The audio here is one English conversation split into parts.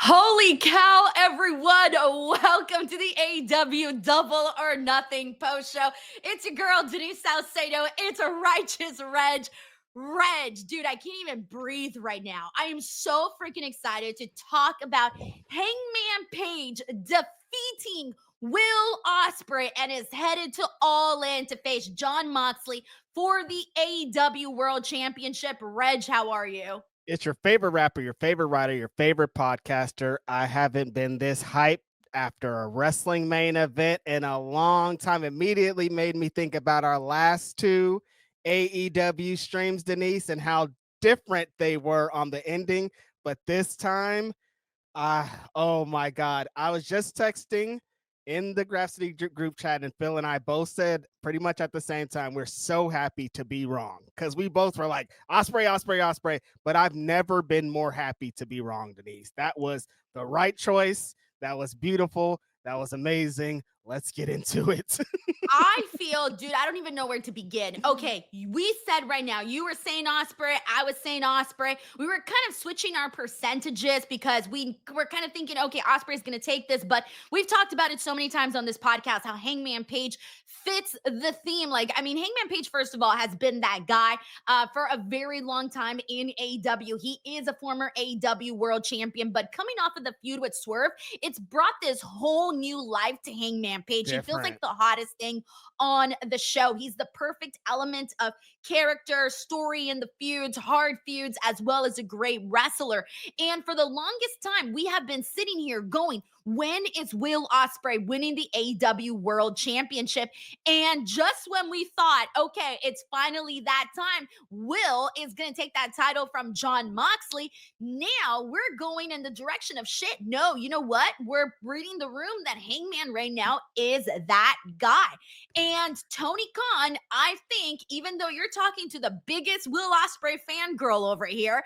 Holy cow, everyone. Welcome to the AEW Double or Nothing post show. It's your girl, Denise Salcedo. It's a righteous Reg. Dude, I can't even breathe right now. I am so freaking excited to talk about Hangman Page defeating Will Ospreay and is headed to All In to face Jon Moxley for the AEW World Championship. Reg, how are you? It's your favorite rapper, your favorite writer, your favorite podcaster. I haven't been this hyped after a wrestling main event in a long time. Immediately made me think about our last two AEW streams, Denise, and how different they were on the ending. But this time, oh my God. I was just texting in the Graph City group chat, and Phil and I both said pretty much at the same time, we're so happy to be wrong because we both were like, Ospreay, Ospreay, Ospreay. But I've never been more happy to be wrong, Denise. That was the right choice. That was beautiful. That was amazing. Let's get into it. I feel, dude, I don't even know where to begin. Okay, we said right now, you were saying Ospreay, I was saying Ospreay. We were kind of switching our percentages because we were kind of thinking, okay, Ospreay's going to take this, but we've talked about it so many times on this podcast how Hangman Page fits the theme. Like, I mean, Hangman Page, first of all, has been that guy for a very long time in AEW. He is a former AEW world champion, but coming off of the feud with Swerve, it's brought this whole new life to Hangman Page. He feels like Different. the hottest thing on the show. He's the perfect element of character, story in the feuds, hard feuds, as well as a great wrestler. And for the longest time, we have been sitting here going, when is Will Ospreay winning the AEW World Championship? And just when we thought, okay, it's finally that time, Will is going to take that title from Jon Moxley. Now we're going in the direction of shit. No, you know what? We're reading the room that Hangman right now is that guy. And Tony Khan, I think, even though you're talking to the biggest Will Ospreay fangirl over here,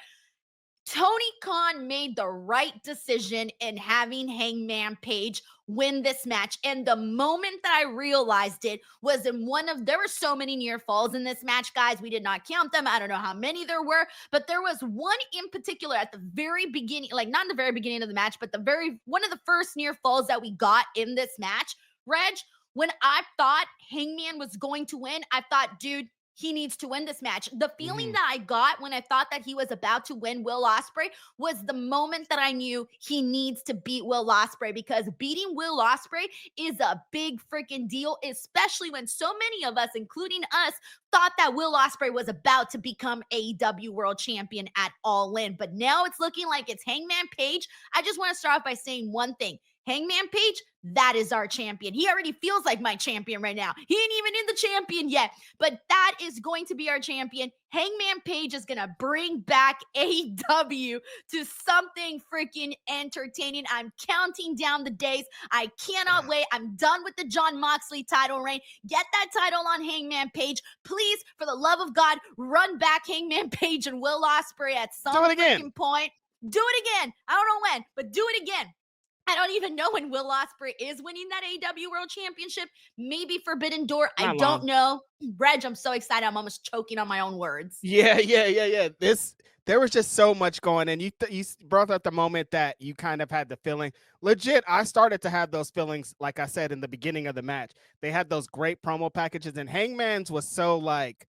Tony Khan made the right decision in having Hangman Page win this match. And the moment that I realized it was in there were so many near falls in this match, guys. We did not count them. I don't know how many there were, but there was one in particular at the very beginning, like not in the very beginning of the match, but one of the first near falls that we got in this match. Reg, when I thought Hangman was going to win, I thought, dude, he needs to win this match. The feeling that I got when I thought that he was about to win Will Ospreay was the moment that I knew he needs to beat Will Ospreay, because beating Will Ospreay is a big freaking deal, especially when so many of us, including us, thought that Will Ospreay was about to become AEW World Champion at All In. But now it's looking like it's Hangman Page. I just want to start off by saying one thing. Hangman Page, that is our champion. He already feels like my champion right now. He ain't even in the champion yet, but that is going to be our champion. Hangman Page is going to bring back AEW to something freaking entertaining. I'm counting down the days. I cannot wait. I'm done with the Jon Moxley title reign. Get that title on Hangman Page. Please, for the love of God, run back Hangman Page and Will Ospreay at some freaking point. Do it again. I don't know when, but do it again. I don't even know when Will Ospreay is winning that AEW World Championship. Maybe Forbidden Door. I don't know. Reg, I'm so excited. I'm almost choking on my own words. Yeah. There was just so much going, and you brought up the moment that you kind of had the feeling. Legit, I started to have those feelings, like I said in the beginning of the match. They had those great promo packages, and Hangman's was so like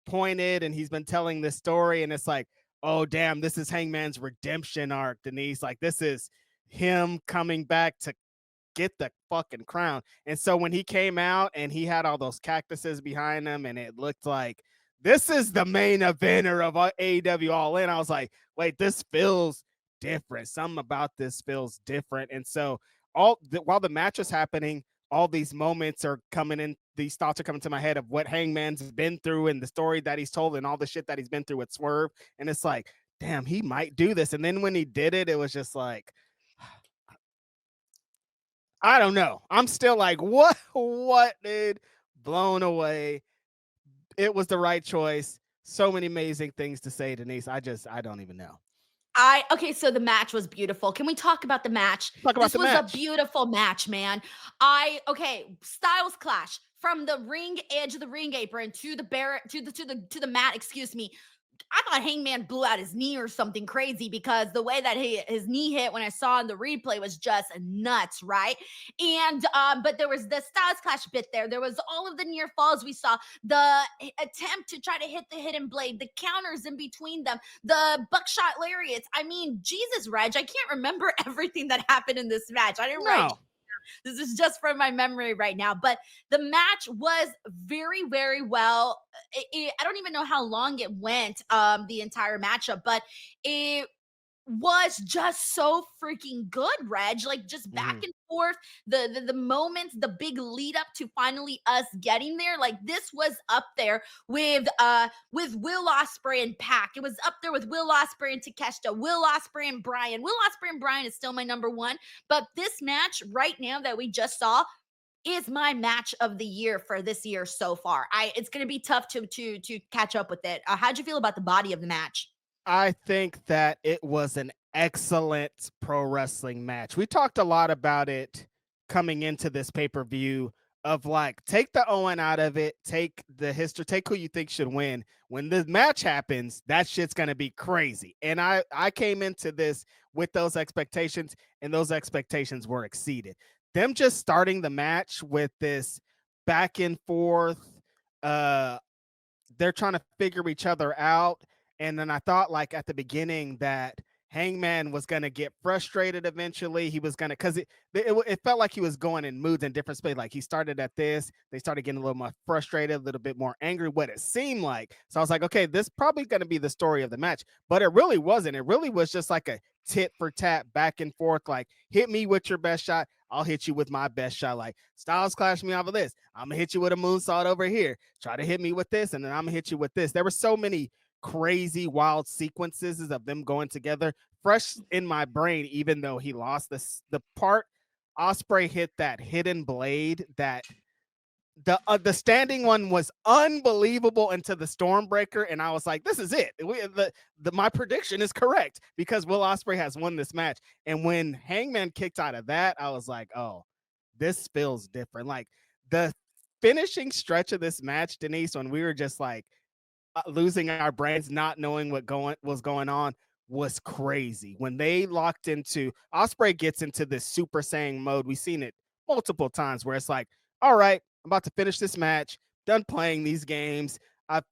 pointed, and he's been telling this story, and it's like, oh damn, this is Hangman's redemption arc, Denise. Like, this is him coming back to get the fucking crown. And so when he came out and he had all those cactuses behind him, and it looked like this is the main eventer of AEW All In, I was like, wait, this feels different. Something about this feels different. And so while the match is happening, all these moments are coming in. These thoughts are coming to my head of what Hangman's been through and the story that he's told and all the shit that he's been through with Swerve. And it's like, damn, he might do this. And then when he did it, it was just like, I don't know. I'm still like, what, dude? Blown away. It was the right choice. So many amazing things to say, Denise. I don't even know. Okay, so the match was beautiful. Can we talk about the match? This was a beautiful match, man. Styles clash from the ring edge of the ring apron to the mat, excuse me. I thought Hangman blew out his knee or something crazy, because the way that his knee hit when I saw in the replay was just nuts, right? And but there was the Styles Clash bit there. There was all of the near falls we saw, the attempt to try to hit the hidden blade, the counters in between them, the buckshot lariats. I mean, Jesus, Reg, I can't remember everything that happened in this match. I didn't write. No, This is just from my memory right now, but the match was very, very well. I don't even know how long it went, the entire matchup, but it was just so freaking good, Reg. Like, just back mhm. and forth, the moments, the big lead up to finally us getting there. Like, this was up there with Will Ospreay and Pac. It was up there with Will Ospreay and Takeshita, Will Ospreay and Bryan. Will Ospreay and Bryan is still my number one, but this match right now that we just saw is my match of the year for this year so far. It's going to be tough to catch up with it. How'd you feel about the body of the match? I think that it was an excellent pro wrestling match. We talked a lot about it coming into this pay-per-view of like take the Owen out of it, take the history, take who you think should win. When the match happens, that shit's going to be crazy. And I came into this with those expectations, and those expectations were exceeded. Them just starting the match with this back and forth, uh they're trying to figure each other out. And then I thought, like, at the beginning that Hangman was going to get frustrated eventually. He was going to, because it felt like he was going in moods in different spaces. Like, he started at this, they started getting a little more frustrated, a little bit more angry, what it seemed like. So I was like, okay, this probably going to be the story of the match. But it really wasn't. It really was just like a tit for tat, back and forth, like, hit me with your best shot, I'll hit you with my best shot. Like, Styles clash me off of this, I'm gonna hit you with a moonsault over here, try to hit me with this, and then I'm gonna hit you with this. There were so many crazy wild sequences of them going together, fresh in my brain, even though he lost this. The part Ospreay hit that hidden blade, that the standing one was unbelievable into the Stormbreaker, and I was like, this is it. My prediction is correct, because Will Ospreay has won this match. And when Hangman kicked out of that, I was like, oh, this feels different. Like, the finishing stretch of this match, Denise, when we were just like losing our brains, not knowing what was going on, was crazy. When they locked into, Ospreay gets into this Super Saiyan mode. We've seen it multiple times where it's like, all right, I'm about to finish this match, done playing these games. I've,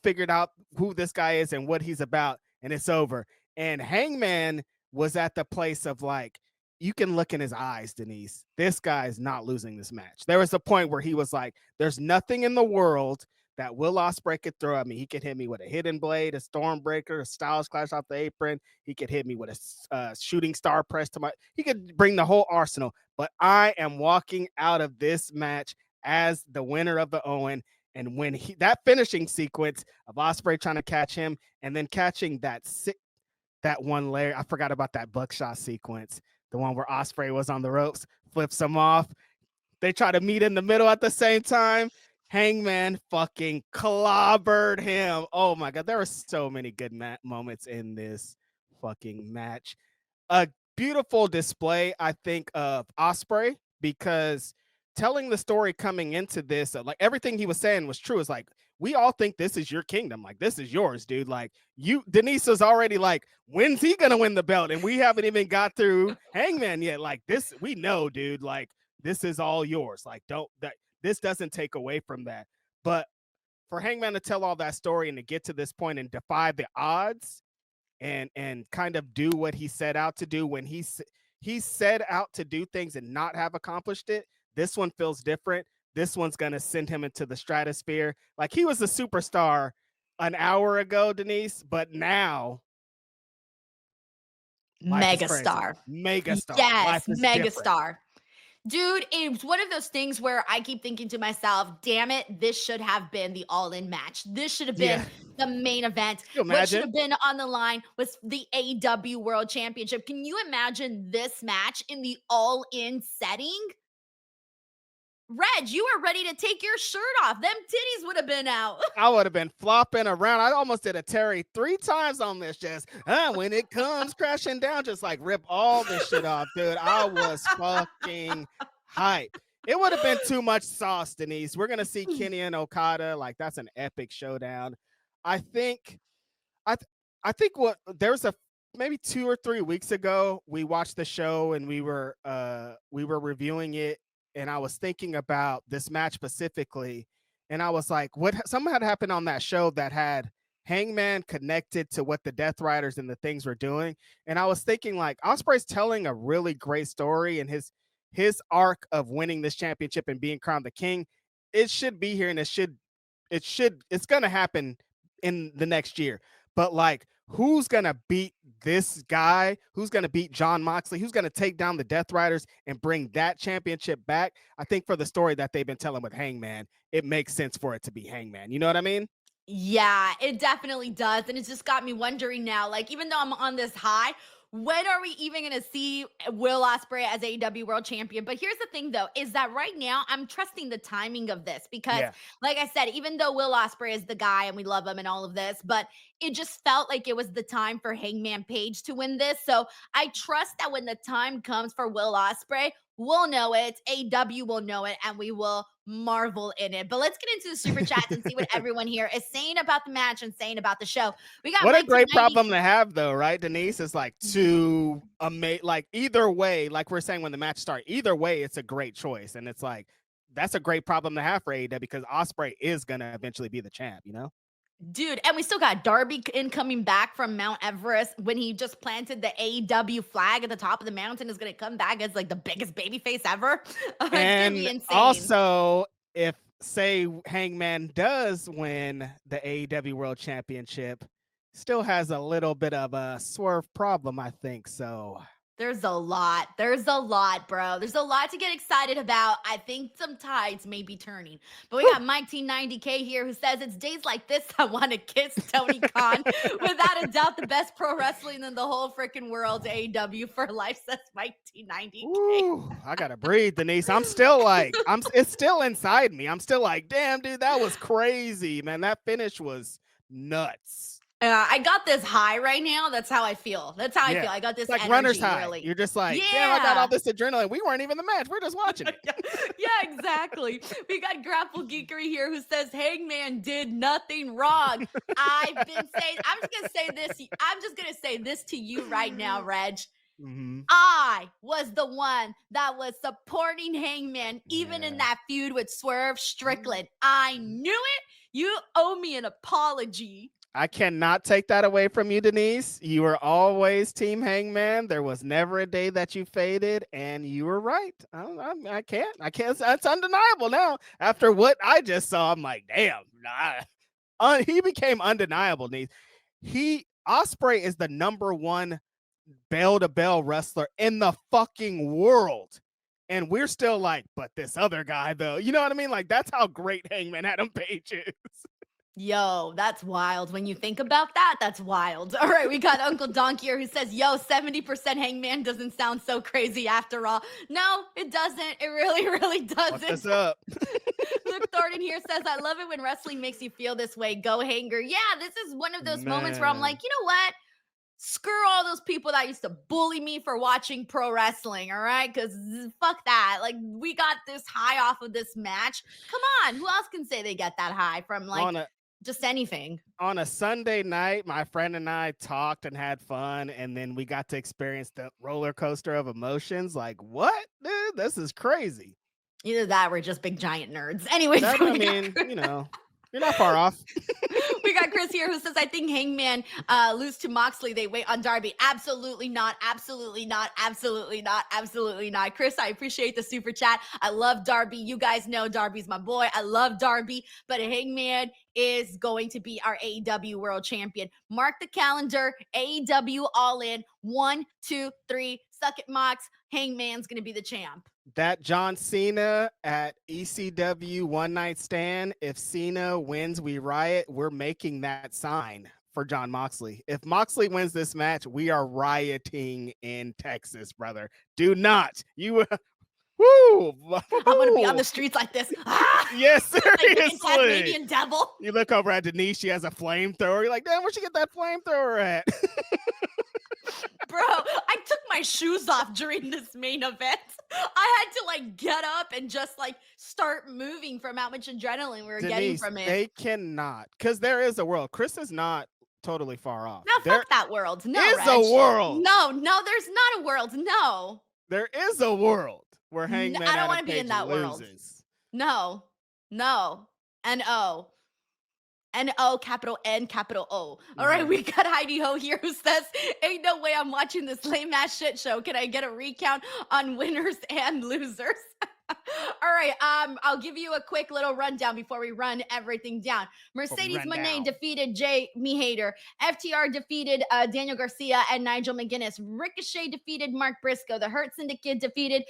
figured out who this guy is and what he's about, and it's over. And Hangman was at the place of like, you can look in his eyes, Denise. This guy is not losing this match. There was a point where he was like, there's nothing in the world that Will Ospreay could throw at me. He could hit me with a hidden blade, a Stormbreaker, a Styles Clash off the apron. He could hit me with a shooting star press to my. He could bring the whole arsenal. But I am walking out of this match as the winner of the Owen. And when that finishing sequence of Ospreay trying to catch him and then catching that one layer, I forgot about that buckshot sequence, the one where Ospreay was on the ropes, flips him off. They try to meet in the middle at the same time. Hangman fucking clobbered him. Oh my God. There were so many good moments in this fucking match. A beautiful display, I think, of Ospreay, because telling the story coming into this, like, everything he was saying was true. It's like, we all think this is your kingdom. Like, this is yours, dude. Like, Denise was already like, when's he going to win the belt? And we haven't even got through Hangman yet. Like, this, we know, dude, like, this is all yours. Like, this doesn't take away from that. But for Hangman to tell all that story and to get to this point and defy the odds and kind of do what he set out to do, when he set out to do things and not have accomplished it, this one feels different. This one's going to send him into the stratosphere. Like, he was a superstar an hour ago, Denise, but now life is crazy. Megastar. Megastar. Yes, Life is different. megastar. Dude, it's one of those things where I keep thinking to myself, damn it, this should have been the all-in match. This should have been Yeah. the main event. Can you What should imagine? have been on the line was the AEW World Championship. Can you imagine this match in the all-in setting? Reg, you are ready to take your shirt off. Them titties would have been out. I would have been flopping around. I almost did a Terry 3 times on this. Just when it comes crashing down, just like rip all this shit off, dude. I was fucking hype. It would have been too much sauce, Denise. We're gonna see Kenny and Okada. Like, that's an epic showdown. I think I th- I think what there's a maybe 2 or 3 weeks ago we watched the show and we were reviewing it, and I was thinking about this match specifically, and I was like, something had happened on that show that had Hangman connected to what the Death Riders and the things were doing, and I was thinking like Ospreay's telling a really great story, and his arc of winning this championship and being crowned the king, it should be here, and it's gonna happen in the next year. But like, who's gonna beat this guy? Who's gonna beat Jon Moxley? Who's gonna take down the Death Riders and bring that championship back? I think for the story that they've been telling with Hangman, it makes sense for it to be Hangman. You know what I mean? Yeah, it definitely does. And it's just got me wondering now, like, even though I'm on this high, when are we even going to see Will Ospreay as AEW World Champion? But here's the thing, though, is that right now I'm trusting the timing of this because, Yeah. like I said, even though Will Ospreay is the guy and we love him and all of this, but it just felt like it was the time for Hangman Page to win this. So I trust that when the time comes for Will Ospreay, we'll know it, AEW will know it, and we will marvel in it. But let's get into the super chats and see what everyone here is saying about the match and saying about the show. We got What a Mikey great 90. problem to have, though, right, Denise? It's like two like either way, like we're saying when the match starts, either way, it's a great choice, and it's like that's a great problem to have for AEW because Ospreay is gonna eventually be the champ. You know? Dude, and we still got Darby coming back from Mount Everest when he just planted the AEW flag at the top of the mountain is going to come back as like the biggest baby face ever. It's going to be And insane. also, if say Hangman does win the AEW World Championship, still has a little bit of a swerve problem, I think. So There's a lot. There's a lot, bro. There's a lot to get excited about. I think some tides may be turning. But we got Mike T90K here who says it's days like this I want to kiss Tony Khan. Without a doubt, the best pro wrestling in the whole freaking world, AEW for life, says Mike T90K. ooh, I gotta breathe, Denise. I'm still like, it's still inside me. I'm still like, damn, dude, that was crazy, man. That finish was nuts. I got this high right now. That's how I feel. That's how I feel. Yeah. I got It's this like runner's energy, high. really. You're just like, damn, I got all Yeah. this adrenaline. We weren't even the match. We're just watching it. Yeah, yeah, exactly. We got Grapple Geekery here who says Hangman did nothing wrong. I've been saying, I'm just gonna say this. I'm just gonna say this to you right now, Reg. Mm-hmm. I was the one that was supporting Hangman, even in Yeah. that feud with Swerve Strickland. I knew it. You owe me an apology. I cannot take that away from you, Denise. You were always Team Hangman. There was never a day that you faded, and you were right. I can't. That's undeniable now. After what I just saw, I'm like, damn. He became undeniable, Denise. Ospreay is the number one bell to bell wrestler in the fucking world. And we're still like, but this other guy, though. You know what I mean? Like, that's how great Hangman Adam Page is. Yo, that's wild. When you think about that, that's wild. All right, we got Uncle Donk here who says, yo, 70% Hangman doesn't sound so crazy after all. No, it doesn't. It really, really doesn't. What's up? Luke Thornton here says, I love it when wrestling makes you feel this way. Go Hanger. Yeah, this is one of those moments where I'm like, Man. you know what? Screw all those people that used to bully me for watching pro wrestling, all right? Because fuck that. Like, we got this high off of this match. Come on. Who else can say they get that high from like just anything? On a Sunday night, my friend and I talked and had fun, and then we got to experience the roller coaster of emotions. Like, what, dude? This is crazy. Either that or we're just big giant nerds. Anyways, You're not far off. We got Chris here who says, I think Hangman lose to Moxley. They wait on Darby. Absolutely not. Absolutely not. Absolutely not. Absolutely not. Chris, I appreciate the super chat. I love Darby. You guys know Darby's my boy. I love Darby, but Hangman is going to be our AEW World Champion. Mark the calendar. AEW All In. 1, 2, 3. Suck it, Mox. Hangman's going to be the champ. That John Cena at ECW One Night Stand. If Cena wins, we riot. We're making that sign for Jon Moxley. If Moxley wins this match, we are rioting in Texas, brother. Do not. Woo! I'm gonna be on the streets like this. Yes, seriously. Like Tasmanian devil. You look over at Denise, she has a flamethrower. You're like, damn, where'd she get that flamethrower at? Bro, I took my shoes off during this main event. I had to like get up and just like start moving from how much adrenaline we were getting Denise, from it. they cannot, because there is a world. Chris is not totally far off. No, There fuck that world. No, is a Reg. world. No, there's not a world. No. There is a world where I Hangman don't want Adam to be in Page that world. loses. No. No. N-O. N-O, capital N, capital O. All right, we got Heidi Ho here who says, ain't no way I'm watching this lame ass shit show. Can I get a recount on winners and losers? All right, I'll give you a quick little rundown before we run everything down. Mercedes Monè defeated Jamie Hayter. FTR defeated Daniel Garcia and Nigel McGuinness. Ricochet defeated Mark Briscoe. The Hurt Syndicate defeated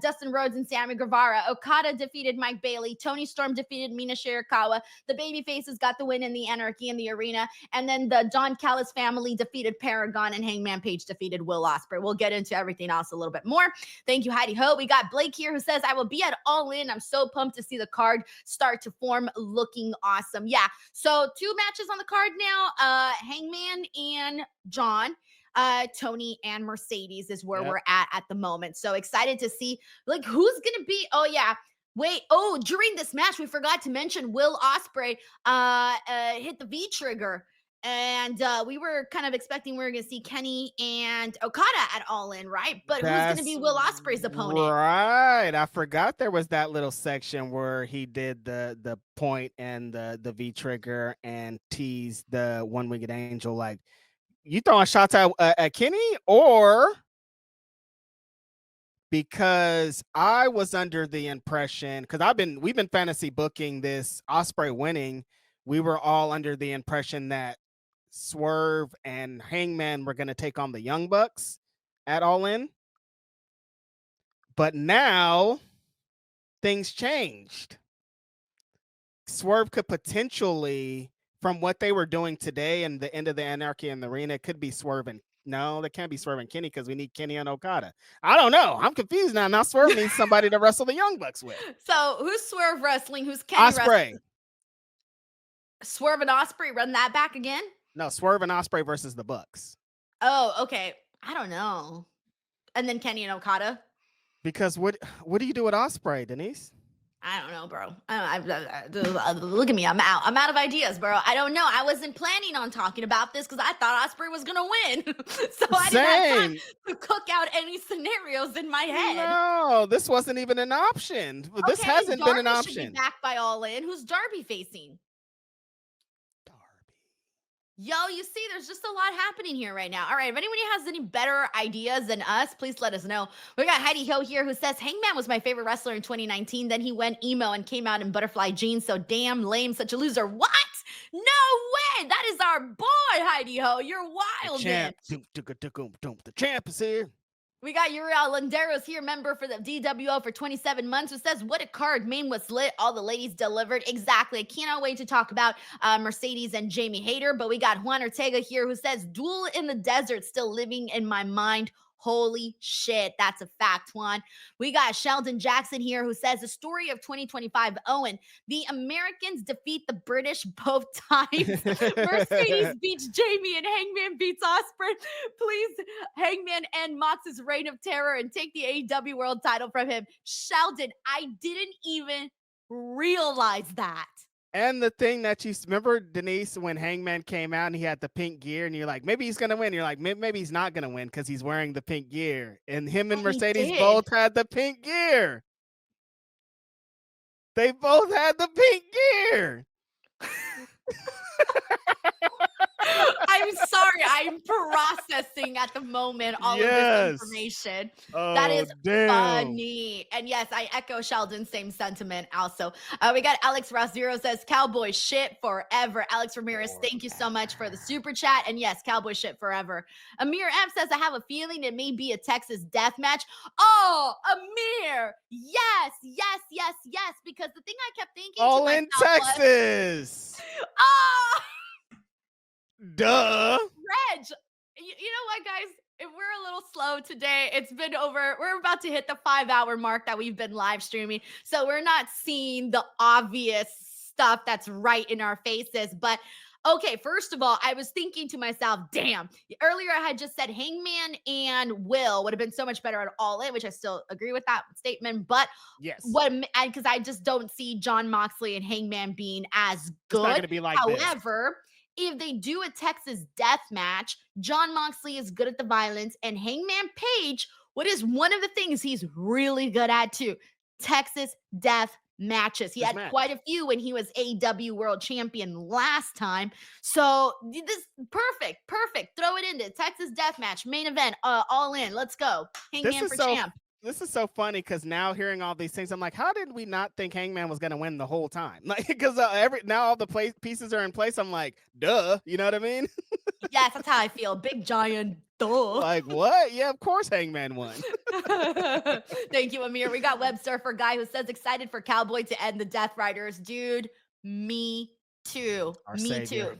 Dustin Rhodes and Sammy Guevara. Okada defeated Mike Bailey. Toni Storm defeated Mina Shirakawa. The Babyfaces got the win in the Anarchy in the arena. And then the Don Callis family defeated Paragon, and Hangman Page defeated Will Ospreay. We'll get into everything else a little bit more. Thank you, Heidi Ho. We got Blake here who says, I will be at All In. I'm so pumped to see the card start to form, looking awesome. Yeah, so 2 matches on the card now. Hangman and Jon. Toni and Mercedes is where we're at the moment. So excited to see like who's gonna be. Oh yeah, wait. Oh, during this match, we forgot to mention Will Ospreay hit the V trigger. And we were kind of expecting we were going to see Kenny and Okada at All In, right? But who's going to be Will Ospreay's opponent? Right. I forgot there was that little section where he did the point and the V trigger and teased the one-winged angel. Like, you throwing shots at Kenny, or because I was under the impression, because we've been fantasy booking this Ospreay winning, we were all under the impression that Swerve and Hangman were going to take on the Young Bucks at All In. But now things changed. Swerve could potentially, from what they were doing today and the end of the Anarchy in the arena, it could be Swerve and no, they can't be Swerve and Kenny because we need Kenny and Okada. I don't know. I'm confused now. Now Swerve needs somebody to wrestle the Young Bucks with. So who's Swerve wrestling? Who's Kenny Ospreay. wrestling? Swerve and Ospreay, run that back again? No, Swerve and Ospreay versus the Bucks. Oh, okay. I don't know. And then Kenny and Okada? Because what do you do with Ospreay, Denise? I don't know, bro. Look at me. I'm out. I'm out of ideas, bro. I don't know. I wasn't planning on talking about this because I thought Ospreay was going to win. So I didn't have time to cook out any scenarios in my head. No, this wasn't even an option. Okay, this hasn't been an option. Should be back by All In. Who's Darby facing? Yo, you see, there's just a lot happening here right now. All right, if anybody has any better ideas than us, please let us know. We got Heidi Ho here who says, Hangman was my favorite wrestler in 2019. Then he went emo and came out in butterfly jeans. So damn lame, such a loser. What? No way. That is our boy, Heidi Ho. You're wild. The champ is here. We got Uriel Landeros here, member for the DWO for 27 months, who says, what a card. Main was lit. All the ladies delivered. Exactly. I cannot wait to talk about Mercedes and Jamie Hayter. But we got Juan Ortega here who says, Duel in the Desert still living in my mind. Holy shit. That's a fact, Juan. We got Sheldon Jackson here who says, the story of 2025, Owen, the Americans defeat the British both times. Mercedes beats Jamie and Hangman beats Ospreay. Please, Hangman end Mox's reign of terror and take the AEW world title from him. Sheldon, I didn't even realize that. And the thing that you remember, Denise, when Hangman came out and he had the pink gear, and you're like, maybe he's gonna win. You're like, maybe he's not gonna win because he's wearing the pink gear. And him and Mercedes both had the pink gear. They both had the pink gear. I'm sorry. I'm processing at the moment all of this information. Oh, that is funny. And yes, I echo Sheldon's same sentiment also. We got Alex Ross Zero says, Cowboy shit forever. Alex Ramirez, thank you so much for the super chat. And yes, Cowboy shit forever. Amir M says, I have a feeling it may be a Texas death match. Oh, Amir. Yes. Because the thing I kept thinking all in Texas. Oh, duh. Reg, you know what, guys? If we're a little slow today, we're about to hit the 5-hour mark that we've been live streaming. So we're not seeing the obvious stuff that's right in our faces. But okay, first of all, I was thinking to myself, damn, earlier I had just said Hangman and Will would have been so much better at All In, which I still agree with that statement. But yes, because I just don't see Jon Moxley and Hangman being as good. It's not going to be like however, if they do a Texas death match, Jon Moxley is good at the violence, and Hangman Page, what is one of the things he's really good at too? Texas death matches. He This had quite match. a few when he was AEW World Champion last time. So this perfect, perfect. Throw it into Texas death match main event. All in. Let's go. This Hangman is for so champ. this is so funny because now hearing all these things, I'm like, how did we not think Hangman was gonna win the whole time? Like, because every now all the pieces are in place. I'm like, duh, you know what I mean? Yes, that's how I feel. Big giant duh. Like, what? Yeah, of course Hangman won. Thank you, Amir. We got Web Surfer guy who says excited for Cowboy to end the Death Riders. Dude, me too. Our Me savior. too.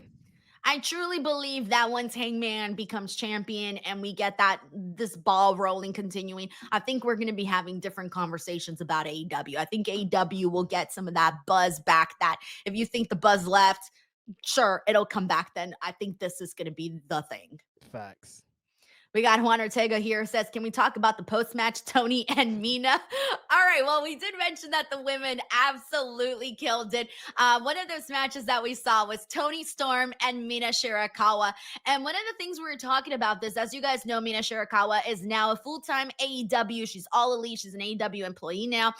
I truly believe that once Hangman becomes champion and we get that this ball rolling continuing, I think we're going to be having different conversations about AEW. I think AEW will get some of that buzz back that if you think the buzz left, sure, it'll come back then. I think this is going to be the thing. Facts. We got Juan Ortega here says, can we talk about the post-match Toni and Mina? All right, well, we did mention that the women absolutely killed it. One of those matches that we saw was Toni Storm and Mina Shirakawa. And one of the things we were talking about this, as you guys know, Mina Shirakawa is now a full-time AEW. She's all elite. She's an AEW employee now,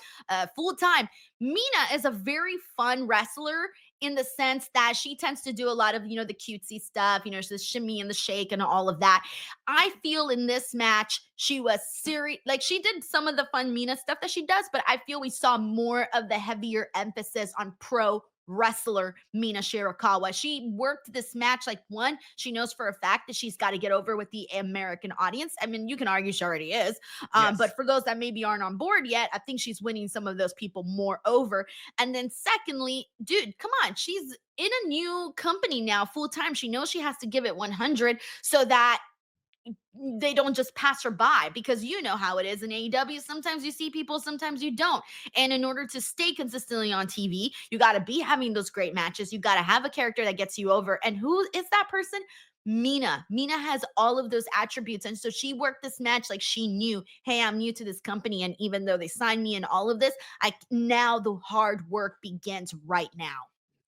full-time. Mina is a very fun wrestler in the sense that she tends to do a lot of, the cutesy stuff, the shimmy and the shake and all of that. I feel in this match, she was serious. Like she did some of the fun Mina stuff that she does, but I feel we saw more of the heavier emphasis on pro wrestler Mina Shirakawa. She worked this match like one, she knows for a fact that she's got to get over with the American audience. I mean, you can argue she already is. But Yes. for those that maybe aren't on board yet, I think she's winning some of those people more over. And then secondly, dude, come on, she's in a new company now full time. She knows she has to give it 100 so that they don't just pass her by, because you know how it is in AEW. Sometimes you see people, sometimes you don't. And in order to stay consistently on TV, you got to be having those great matches. You got to have a character that gets you over. And who is that person? Mina. Mina has all of those attributes. And so she worked this match like she knew, hey, I'm new to this company. And even though they signed me and all of this, now the hard work begins right now.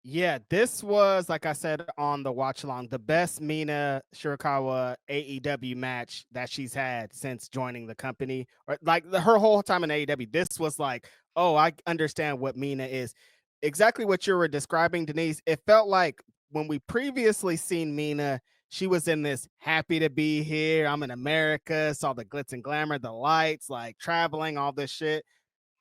Yeah, this was, like I said on the watch along, the best Mina Shirakawa AEW match that she's had since joining the company, or like her whole time in AEW. This was like, oh, I understand what Mina is. Exactly what you were describing, Denise. It felt like when we previously seen Mina, she was in this happy to be here. I'm in America, saw the glitz and glamour, the lights, like traveling, all this shit.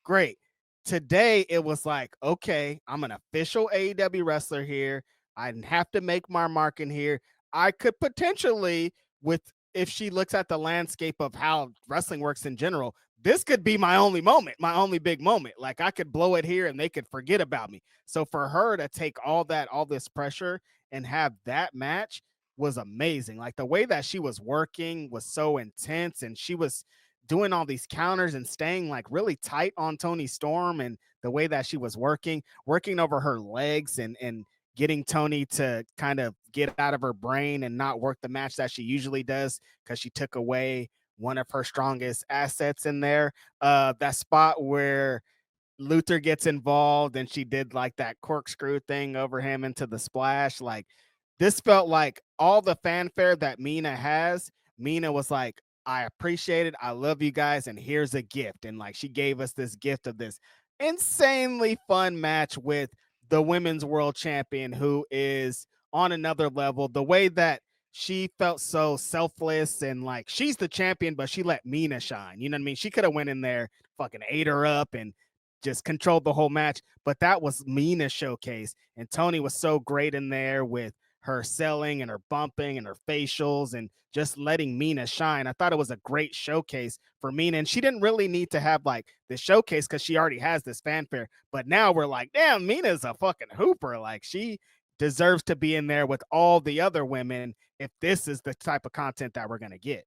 Great. Today it was like, okay, I'm an official AEW wrestler here. I have to make my mark in here. I could potentially, with if she looks at the landscape of how wrestling works in general, this could be my only moment, my only big moment. Like I could blow it here and they could forget about me. So for her to take all this pressure and have that match was amazing. Like the way that she was working was so intense, and she was doing all these counters and staying like really tight on Toni Storm, and the way that she was working over her legs and getting Toni to kind of get out of her brain and not work the match that she usually does, because she took away one of her strongest assets in there. That spot where Luther gets involved and she did like that corkscrew thing over him into the splash. Like this felt like all the fanfare that Mina has. Mina was like, I appreciate it. I love you guys. And here's a gift. And like she gave us this gift of this insanely fun match with the women's world champion, who is on another level. The way that she felt so selfless and like she's the champion, but she let Mina shine. You know what I mean? She could have went in there, fucking ate her up and just controlled the whole match. But that was Mina's showcase. And Toni was so great in there with her selling and her bumping and her facials and just letting Mina shine. I thought it was a great showcase for Mina. And she didn't really need to have like this showcase because she already has this fanfare. But now we're like, damn, Mina's a fucking hooper. Like she deserves to be in there with all the other women if this is the type of content that we're going to get.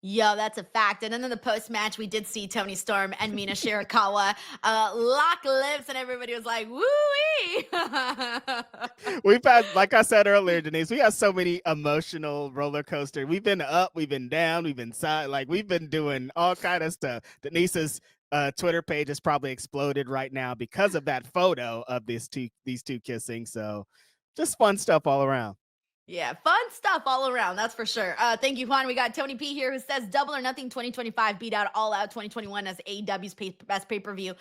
Yo, that's a fact. And then in the post match, we did see Toni Storm and Mina Shirakawa lock lips, and everybody was like, "Woo!" We've had, like I said earlier, Denise, we have so many emotional roller coaster. We've been up, we've been down, we've been side, like we've been doing all kind of stuff. Denise's Twitter page has probably exploded right now because of that photo of these two kissing. So just fun stuff all around. Yeah, fun stuff all around, that's for sure. Thank you, Juan. We got Tony P here who says Double or Nothing 2025 beat out All Out 2021 as AEW's best pay-per-view.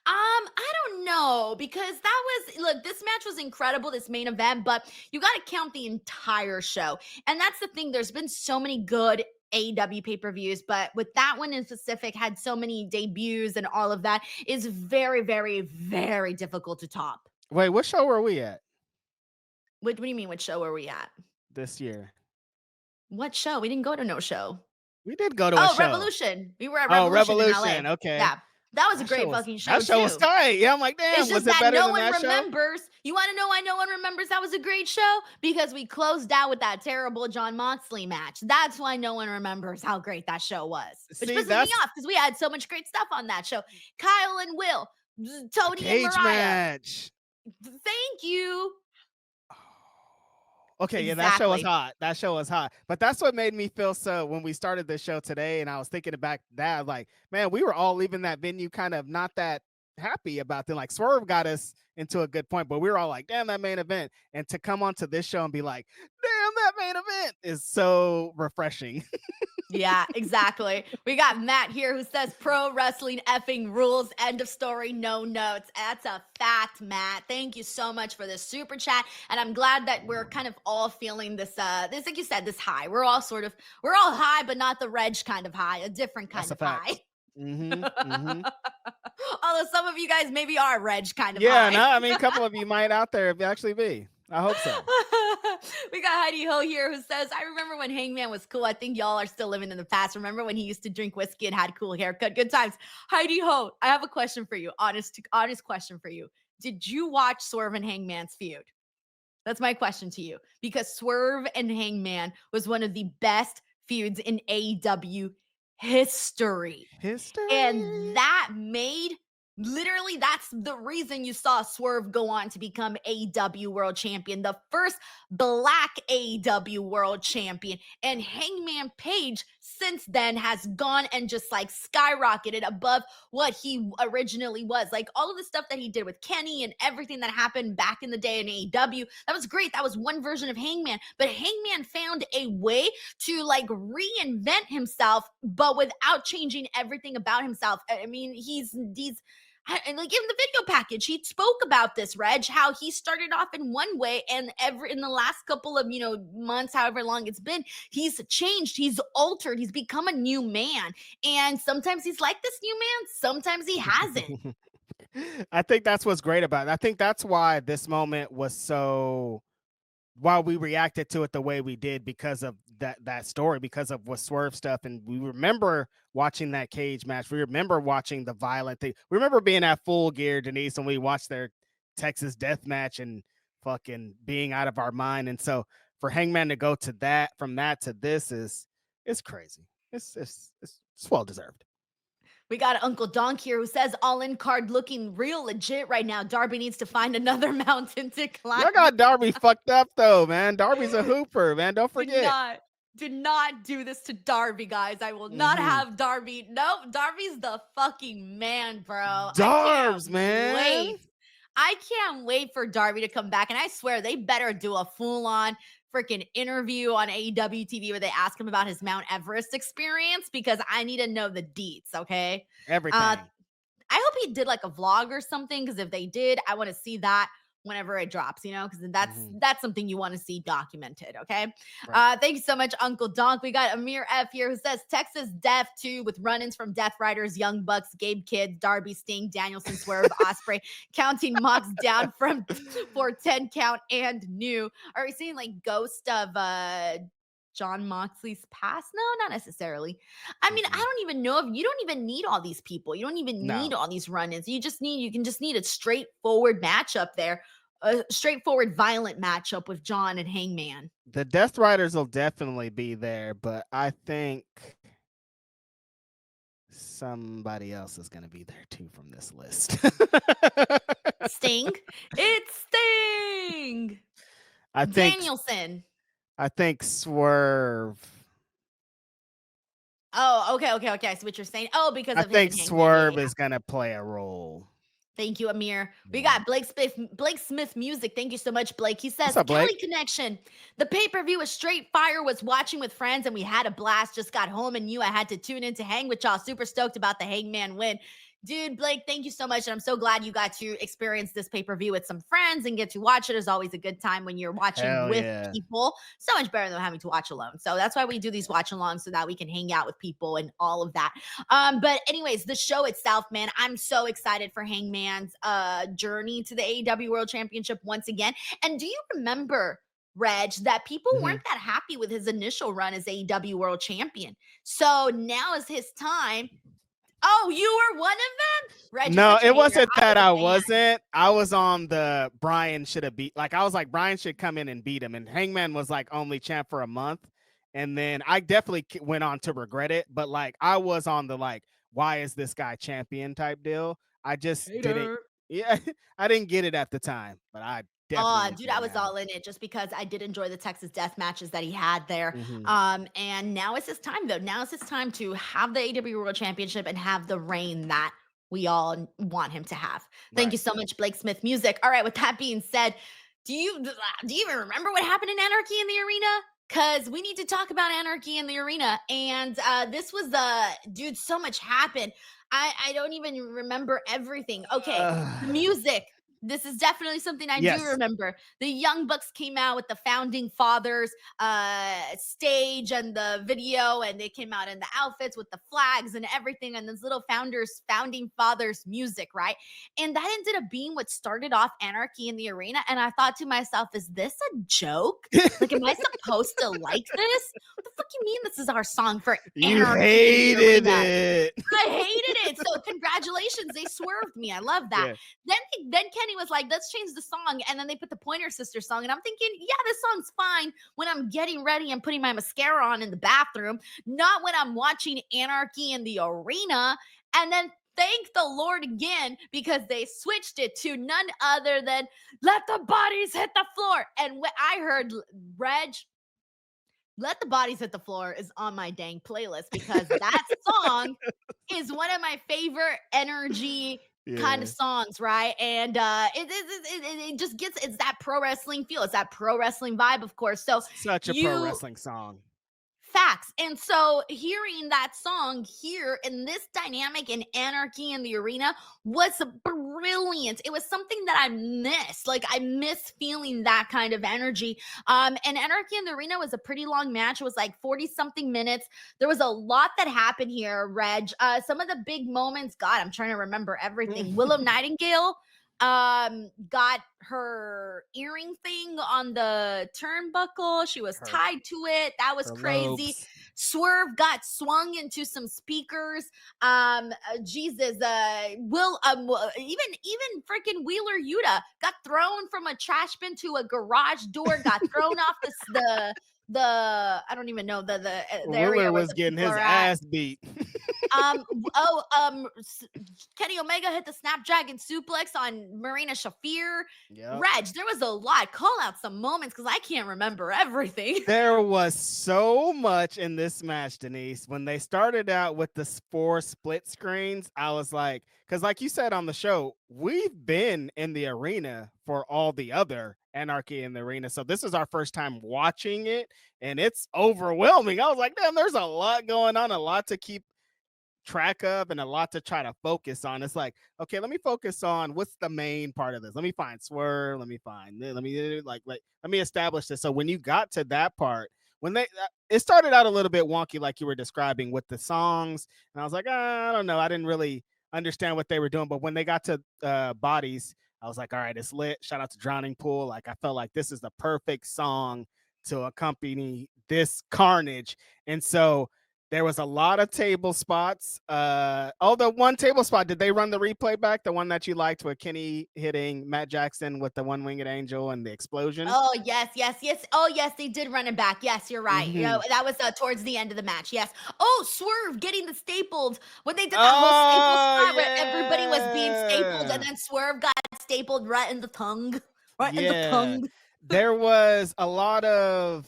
I don't know because that was look, this match was incredible, this main event, but you got to count the entire show. And that's the thing, there's been so many good AEW pay-per-views, but with that one in specific had so many debuts and all of that is very, very, very difficult to top. Wait, what show were we at What do you mean? What show are we at? this year? What show? We didn't go to no show. We did go to a Oh, show. Revolution. We were at Oh, Revolution in LA. Revolution. Okay. Yeah. That was a great fucking show That show was too. tight. Yeah, I'm like, It's damn, just was it that better no than one that show? remembers. You want to know why no one remembers that was a great show? Because we closed out with that terrible Jon Moxley match. That's why no one remembers how great that show was. Which See, pisses me that's off because we had so much great stuff on that show. Kyle and Will, Tony and cage Mariah. match. Thank you. Okay, yeah, that show was Exactly. hot. That show was hot. But that's what made me feel so when we started the show today and I was thinking back that like, man, we were all leaving that venue kind of not that happy about them. Like Swerve got us into a good point, but we were all like, damn, that main event. And to come onto this show and be like, damn, that main event is so refreshing. Yeah, exactly. We got Matt here who says pro wrestling effing rules. End of story. No notes. That's a fact, Matt. Thank you so much for this super chat. And I'm glad that we're kind of all feeling this, like you said, this high. We're all high, but not the Reg kind of high, a different kind That's a of fact. high. Mm-hmm. Although some of you guys maybe are Reg kind of Yeah, high. no, I mean, a couple of you might out there actually be. I hope so. We got Heidi Ho here who says, I remember when Hangman was cool. I think y'all are still living in the past. Remember when he used to drink whiskey and had cool haircut? Good times. Heidi Ho, I have a question for you. Honest question for you. Did you watch Swerve and Hangman's feud? That's my question to you. Because Swerve and Hangman was one of the best feuds in AEW history. And History. that's the reason you saw Swerve go on to become AEW World Champion, the first black AEW World Champion. And Hangman Page since then has gone and just like skyrocketed above what he originally was. Like all of the stuff that he did with Kenny and everything that happened back in the day in AEW, that was great. That was one version of Hangman. But Hangman found a way to like reinvent himself, but without changing everything about himself. I mean, he's and like in the video package, he spoke about this, Reg, how he started off in one way, and in the last couple of months, however long it's been, he's changed, he's altered, he's become a new man. And sometimes he's like this new man, sometimes he hasn't. I think that's what's great about it. I think that's why this moment was so why we reacted to it the way we did because of that story, because of what Swerve stuff. And we remember watching that cage match. We remember watching the violent thing. We remember being at Full Gear, Denise, when we watched their Texas death match and fucking being out of our mind. And so for Hangman to go to that, from that to this it's crazy. It's well deserved. We got Uncle Donk here who says all in card looking real legit right now. Darby needs to find another mountain to climb. Y'all got Darby fucked up though, man. Darby's a hooper, man. Don't forget. Do not do this to Darby, guys. I will not have Darby. Nope, Darby's the fucking man, bro. Darbs, man. Wait. I can't wait for Darby to come back. And I swear they better do a full-on freaking interview on AEW TV where they ask him about his Mount Everest experience because I need to know the deets, okay? Everything. I hope he did like a vlog or something because if they did, I want to see that whenever it drops, because that's something you want to see documented. Okay. Right. Thank you so much, Uncle Donk. We got Amir F here who says Texas Death 2 with run-ins from Death Riders, Young Bucks, Gabe Kidd, Darby, Sting, Danielson, Swerve, Ospreay, counting Mox down for 10 count and new. Are we seeing like ghost of Jon Moxley's past? No, not necessarily. I mean, I don't even know if you don't even need all these people. You don't even need all these run-ins. You can just need a straightforward matchup there, a straightforward violent matchup with Jon and Hangman. The Death Riders will definitely be there, but I think somebody else is going to be there too from this list. Sting. It's Sting. I think Danielson. I think Swerve. Oh, okay. I see what you're saying. Oh, because I of think him and Hangman. Swerve Yeah. is going to play a role. Thank you, Amir. We Yeah. got Blake Smith music. Thank you so much, Blake. He What's says, up, Blake? Kelly Connection. The pay-per-view was straight fire, was watching with friends, and we had a blast. Just got home and knew I had to tune in to hang with y'all. Super stoked about the Hangman win. Dude, Blake, thank you so much. And I'm so glad you got to experience this pay-per-view with some friends and get to watch it. It's always a good time when you're watching Hell with yeah. people. So much better than having to watch alone. So that's why we do these watch alongs so that we can hang out with people and all of that. But anyways, the show itself, man, I'm so excited for Hangman's journey to the AEW World Championship once again. And do you remember, Reg, that people weren't that happy with his initial run as AEW World Champion? So now is his time. Oh, you were one of them? Reg, you're No, such a it hater. wasn't I that was a I fan. wasn't. I was on the Brian should have beat. Like I was like Brian should come in and beat him, and Hangman was like only champ for a month, and then I definitely went on to regret it. But like I was on the like, why is this guy champion type deal? I just didn't. Hater. Yeah, I didn't get it at the time, but I definitely Dude, do I was now. all in it just because I did enjoy the Texas death matches that he had there. Hmm. And now it's his time, though. Now it's his time to have the AEW World Championship and have the reign that we all want him to have. Thank Right. you so much, Blake Smith Music. All right, with that being said, do you even remember what happened in Anarchy in the Arena? Because we need to talk about Anarchy in the Arena. And this was dude, so much happened. I don't even remember everything. Okay, the music. This is definitely something I do Yes. remember. The Young Bucks came out with the Founding Fathers stage and the video, and they came out in the outfits with the flags and everything, and this little Founding Fathers music, right? And that ended up being what started off Anarchy in the Arena. And I thought to myself, is this a joke? Like, am I supposed to like this? What the fuck you mean this is our song for You Anarchy in the hated Arena? it. I hated it. So congratulations, they swerved me. I love that. Yeah. Then Kenny was like, let's change the song. And then they put the Pointer Sister song. And I'm thinking, yeah, this song's fine when I'm getting ready and putting my mascara on in the bathroom, not when I'm watching Anarchy in the Arena. And then thank the Lord again because they switched it to none other than Let the Bodies Hit the Floor. And when I heard Reg, Let the Bodies Hit the Floor is on my dang playlist because that song is one of my favorite energy kind of Yeah. songs, right? And it just gets, it's that pro wrestling feel, it's that pro wrestling vibe, of course. So Such a pro you wrestling song. facts. And so hearing that song here in this dynamic in Anarchy in the Arena was brilliant. It was something that I missed. Like I miss feeling that kind of energy. And Anarchy in the Arena was a pretty long match. It was like 40 something minutes. There was a lot that happened here, Reg. Some of the big moments, God, I'm trying to remember everything. Willow Nightingale got her earring thing on the turnbuckle. She was Her tied to it. That was her crazy. lobes. Swerve got swung into some speakers. Jesus, even freaking Wheeler Yuta got thrown from a trash bin to a garage door, got thrown off the I don't even know the area Wheeler where was the getting people his are at. ass beat. Kenny Omega hit the Snapdragon suplex on Marina Shafir. Yep. Reg, there was a lot. Call out some moments because I can't remember everything. There was so much in this match, Denise. When they started out with the 4 split screens, I was like, because like you said on the show, we've been in the arena for all the other Anarchy in the Arena. So this is our first time watching it, and it's overwhelming. I was like, damn, there's a lot going on, a lot to keep track of and a lot to try to focus on. It's like, okay, let me focus on what's the main part of this. Let me find Swerve. Let me let me establish this. So when you got to that part, when they it started out a little bit wonky, like you were describing with the songs, and I was like, I don't know, I didn't really understand what they were doing. But when they got to Bodies, I was like, all right, it's lit. Shout out to Drowning Pool. Like I felt like this is the perfect song to accompany this carnage, and so there was a lot of table spots. The one table spot, did they run the replay back? The one that you liked with Kenny hitting Matt Jackson with the one winged angel and the explosion? Oh, yes, yes, yes. Oh, yes, they did run it back. Yes, you're right. You know, Mm-hmm. that was towards the end of the match. Yes. Oh, Swerve getting the stapled when they did that whole staple Oh, spot where everybody was being stapled and yeah. then Swerve got stapled right in the tongue. Right in the Yeah. tongue. There was a lot of,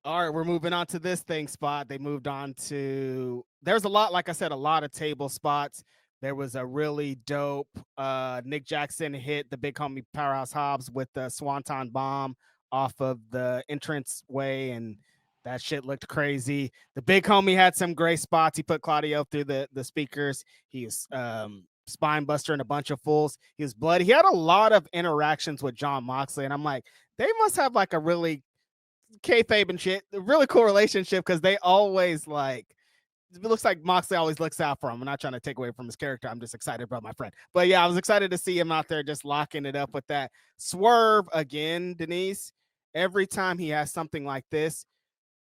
all right, we're moving on to this thing spot. They moved on to, there's a lot, like I said, a lot of table spots. There was a really dope Nick Jackson hit the big homie Powerhouse Hobbs with the Swanton bomb off of the entrance way, and that shit looked crazy. The big homie had some great spots. He put Claudio through the speakers. He was spine buster and a bunch of fools. He was bloody. He had a lot of interactions with Jon Moxley, and I'm like, they must have like a really kayfabe and shit, a really cool relationship because they always like it looks like Moxley always looks out for him. I'm not trying to take away from his character. I'm just excited about my friend. But yeah, I was excited to see him out there just locking it up with that swerve again, Denise. Every time he has something like this,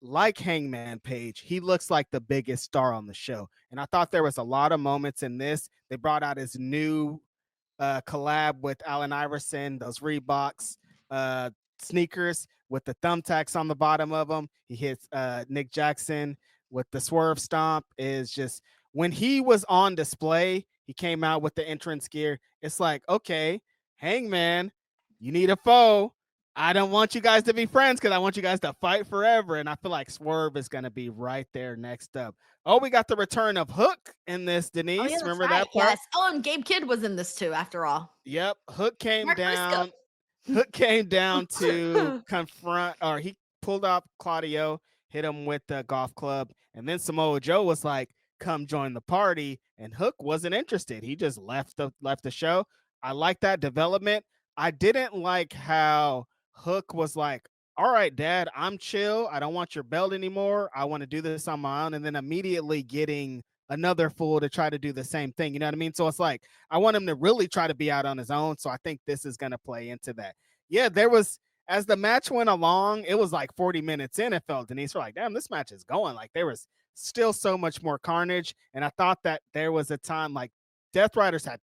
like Hangman Page, he looks like the biggest star on the show. And I thought there was a lot of moments in this. They brought out his new collab with Allen Iverson, those Reeboks uh, sneakers with the thumbtacks on the bottom of them. He hits Nick Jackson with the swerve stomp. Is just when he was on display, he came out with the entrance gear. It's like, okay, Hangman, you need a foe. I don't want you guys to be friends because I want you guys to fight forever. And I feel like Swerve is going to be right there next up. Oh, we got the return of Hook in this, Oh yeah, Denise. that's Remember right. that part? Yes. Oh, and Gabe Kidd was in this too. After all, Yep. Hook came Mark Briscoe. down. Hook came down to confront, or he pulled up Claudio, hit him with the golf club, and then Samoa Joe was like, "Come join the party," and Hook wasn't interested. He just left the show. I like that development. I didn't like how Hook was like, "All right, Dad, I'm chill. I don't want your belt anymore. I want to do this on my own," and then immediately getting another fool to try to do the same thing. You know what I mean? So it's like I want him to really try to be out on his own. So I think this is going to play into that. Yeah, there was as the match went along, it was like 40 minutes in. It felt Denise, we're like, damn, this match is going. Like there was still so much more carnage, and I thought that there was a time like Death Riders had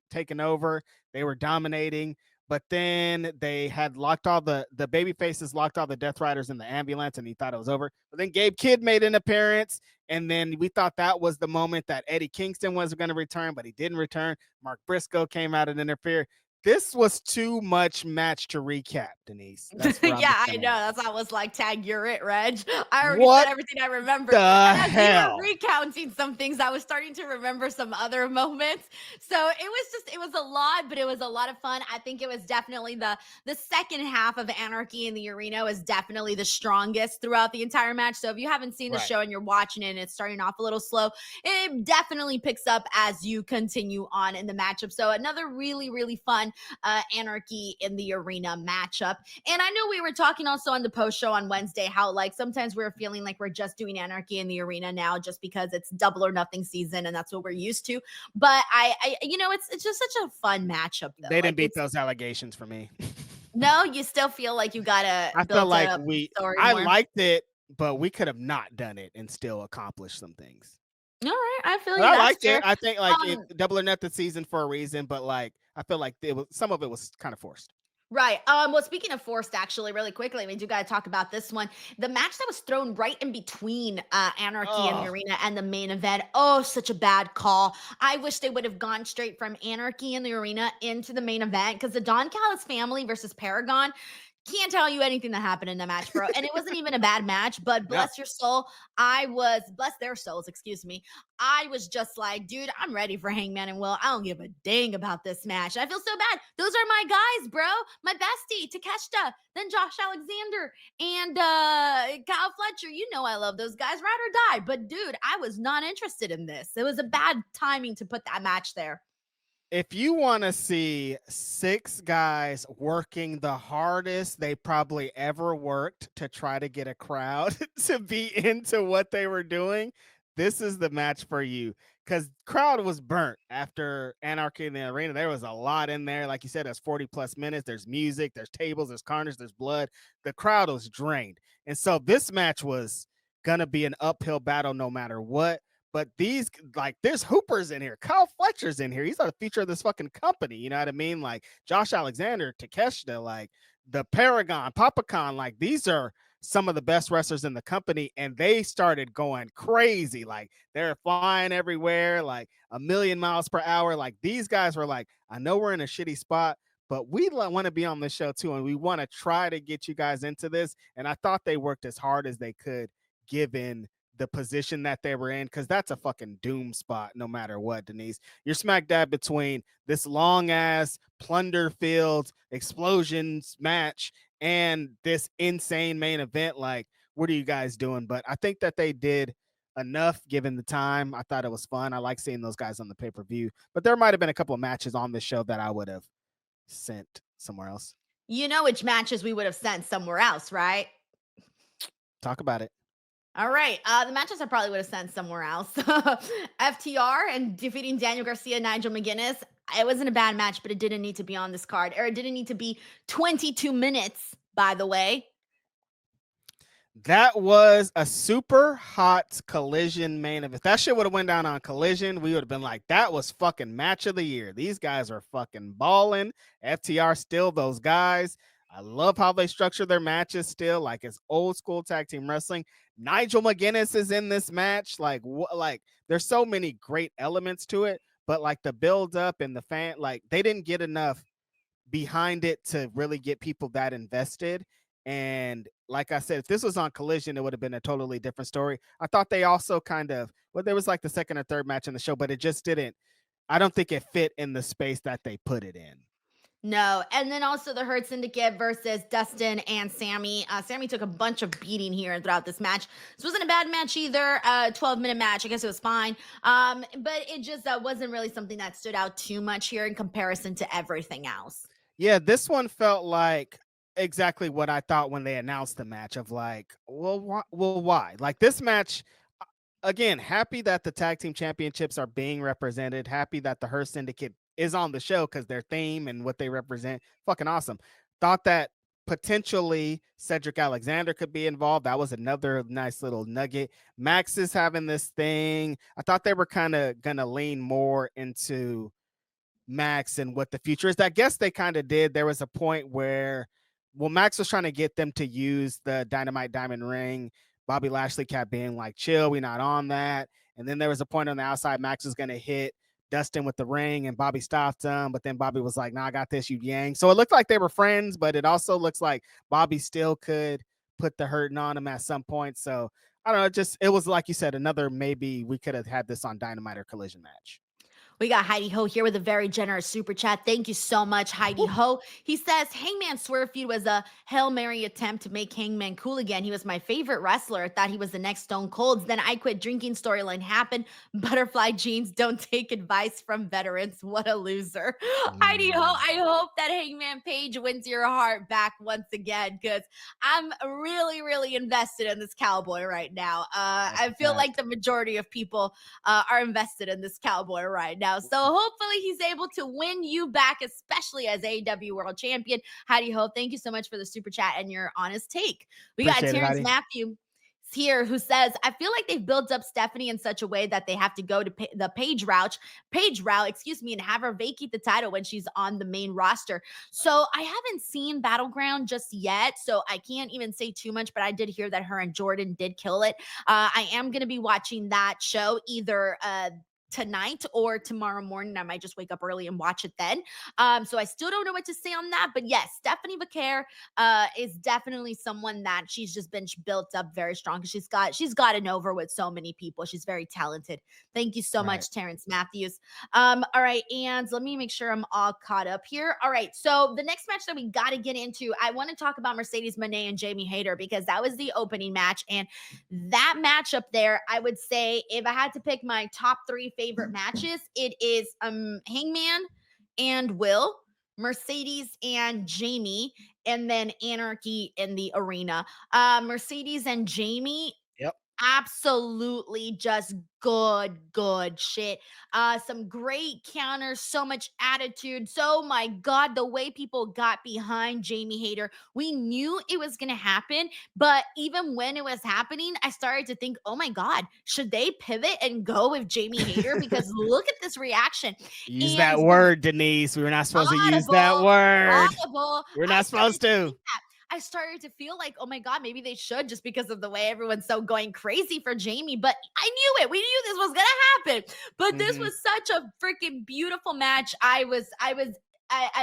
taken over. They were dominating, but then they had locked all the baby faces, locked all the Death Riders in the ambulance, and he thought it was over. But then Gabe Kidd made an appearance, and then we thought that was the moment that Eddie Kingston was going to return, but he didn't return. Mark Briscoe came out and interfered. This was too much match to recap, Denise. That's where I'm Yeah, just I gonna know. end. That's why I was like, tag, you're it, Reg. I already said What everything I remembered. the And as you were hell? recounting some things, I was starting to remember some other moments. So it was a lot, but it was a lot of fun. I think it was definitely the second half of Anarchy in the Arena was definitely the strongest throughout the entire match. So if you haven't seen the Right. show and you're watching it and it's starting off a little slow, it definitely picks up as you continue on in the matchup. So another really, really fun Anarchy in the Arena matchup. And I know we were talking also on the post show on Wednesday how like sometimes we're feeling like we're just doing Anarchy in the Arena now just because it's double or nothing season and that's what we're used to. But it's just such a fun matchup though. They Like didn't beat it's those allegations for me. no, you still feel like you gotta I felt build it like up the story I more. liked it, but we could have not done it and still accomplished some things. All right, I feel But you. I That's liked it. fair. I think like it Um, Double or Nothing season for a reason, but like I feel like it was some of it was kind of forced. Right. Well, speaking of forced, actually, really quickly, we do got to talk about this one. The match that was thrown right in between Anarchy in the Oh, Arena and the main event. Oh, such a bad call. I wish they would have gone straight from Anarchy in the Arena into the main event because the Don Callis family versus Paragon. Can't tell you anything that happened in the match, bro. And it wasn't even a bad match, but no. bless your soul. Bless their souls, excuse me. I was just like, dude, I'm ready for Hangman and Will. I don't give a dang about this match. I feel so bad. Those are my guys, bro. My bestie, Takeshita, then Josh Alexander, and Kyle Fletcher. You know I love those guys, ride or die. But dude, I was not interested in this. It was a bad timing to put that match there. If you want to see six guys working the hardest they probably ever worked to try to get a crowd to be into what they were doing, this is the match for you. Because crowd was burnt after Anarchy in the Arena. There was a lot in there. Like you said, there's 40 plus minutes. There's music, there's tables, there's carnage, there's blood. The crowd was drained. And so this match was going to be an uphill battle no matter what. But these like there's hoopers in here. Kyle Fletcher's in here. He's a feature of this fucking company. You know what I mean? Like Josh Alexander, Takeshita, like the Paragon, Papacon, like these are some of the best wrestlers in the company, and they started going crazy. Like they're flying everywhere, like a million miles per hour. Like these guys were like, I know we're in a shitty spot, but we want to be on the show too, and we want to try to get you guys into this. And I thought they worked as hard as they could, given the position that they were in, because that's a fucking doom spot no matter what, Denise. You're smack dab between this long ass plunder filled explosions match and this insane main event. Like, what are you guys doing? But I think that they did enough given the time. I thought it was fun. I like seeing those guys on the pay-per-view, but there might have been a couple of matches on this show that I would have sent somewhere else. You know which matches we would have sent somewhere else, right? Talk about it. All right. The matches I probably would have sent somewhere else. FTR and defeating Daniel Garcia, Nigel McGuinness. It wasn't a bad match, but it didn't need to be on this card, or it didn't need to be 22 minutes, by the way. That was a super hot Collision main event. If that shit would have went down on Collision, we would have been like, that was fucking match of the year. These guys are fucking balling. FTR still those guys. I love how they structure their matches still, like it's old school tag team wrestling. Nigel McGuinness is in this match. Like there's so many great elements to it, but like the build up and the fan, like they didn't get enough behind it to really get people that invested. And like I said, if this was on Collision, it would have been a totally different story. I thought they also kind of, well, there was like the second or third match in the show, but it just didn't, I don't think it fit in the space that they put it in. No. And then also the Hurt Syndicate versus Dustin and Sammy. Sammy took a bunch of beating here throughout this match. This wasn't a bad match either. 12-minute match. I guess it was fine. But it just wasn't really something that stood out too much here in comparison to everything else. Yeah, this one felt like exactly what I thought when they announced the match of like, well, why? Like this match, again, happy that the tag team championships are being represented. Happy that the Hurt Syndicate is on the show because their theme and what they represent, fucking awesome. Thought that potentially Cedric Alexander could be involved. That was another nice little nugget. Max is having this thing. I thought they were kind of gonna lean more into Max and what the future is. I guess they kind of did. There was a point where, well, Max was trying to get them to use the Dynamite Diamond Ring. Bobby Lashley kept being like, chill, we're not on that. And then there was a point on the outside, Max was going to hit Dustin with the ring and Bobby stopped him. But then Bobby was like, nah, I got this, you yang. So it looked like they were friends, but it also looks like Bobby still could put the hurting on him at some point. So I don't know, just, it was like you said, another maybe we could have had this on Dynamite or Collision match. We got Heidi Ho here with a very generous super chat. Thank you so much, Heidi Ho. He says, Hangman Swerve feud was a Hail Mary attempt to make Hangman cool again. He was my favorite wrestler. I thought he was the next Stone Cold. Then I quit drinking storyline happened. Butterfly jeans don't take advice from veterans. What a loser. Heidi Ho, I hope that Hangman Page wins your heart back once again, because I'm really, really invested in this cowboy right now. I feel like the majority of people are invested in this cowboy right now. So hopefully he's able to win you back, especially as AEW World Champion. Heidi Ho, thank you so much for the super chat and your honest take. We got Terrence Matthew here who says, I feel like they've built up Stephanie in such a way that they have to go to the Page route, and have her vacate the title when she's on the main roster. So I haven't seen Battleground just yet, so I can't even say too much, but I did hear that her and Jordan did kill it. I am going to be watching that show either tonight or tomorrow morning. I might just wake up early and watch it then. So I still don't know what to say on that. But yes, Stephanie Vaquer is definitely someone that she's just been built up very strong. She's gotten over with so many people. She's very talented. Thank you so much, Terrence Matthews. All right, and let me make sure I'm all caught up here. All right, so the next match that we got to get into, I want to talk about Mercedes Monè and Jamie Hayter, because that was the opening match, and that matchup there, I would say if I had to pick my top 3 favorite matches, it is Hangman and Will, Mercedes and Jamie, and then Anarchy in the arena. Mercedes and Jamie, absolutely just good shit. Some great counters, so much attitude. So my God, the way people got behind Jamie Hayter, we knew it was gonna happen, but even when it was happening, I started to think, oh my God, should they pivot and go with Jamie Hayter? Because look at this reaction. Use that word, Denise. We were not supposed to use that word. We're not supposed to. I started to feel like, oh my God, maybe they should, just because of the way everyone's so going crazy for Jamie. But I knew it. We knew this was gonna happen. But this was such a freaking beautiful match. I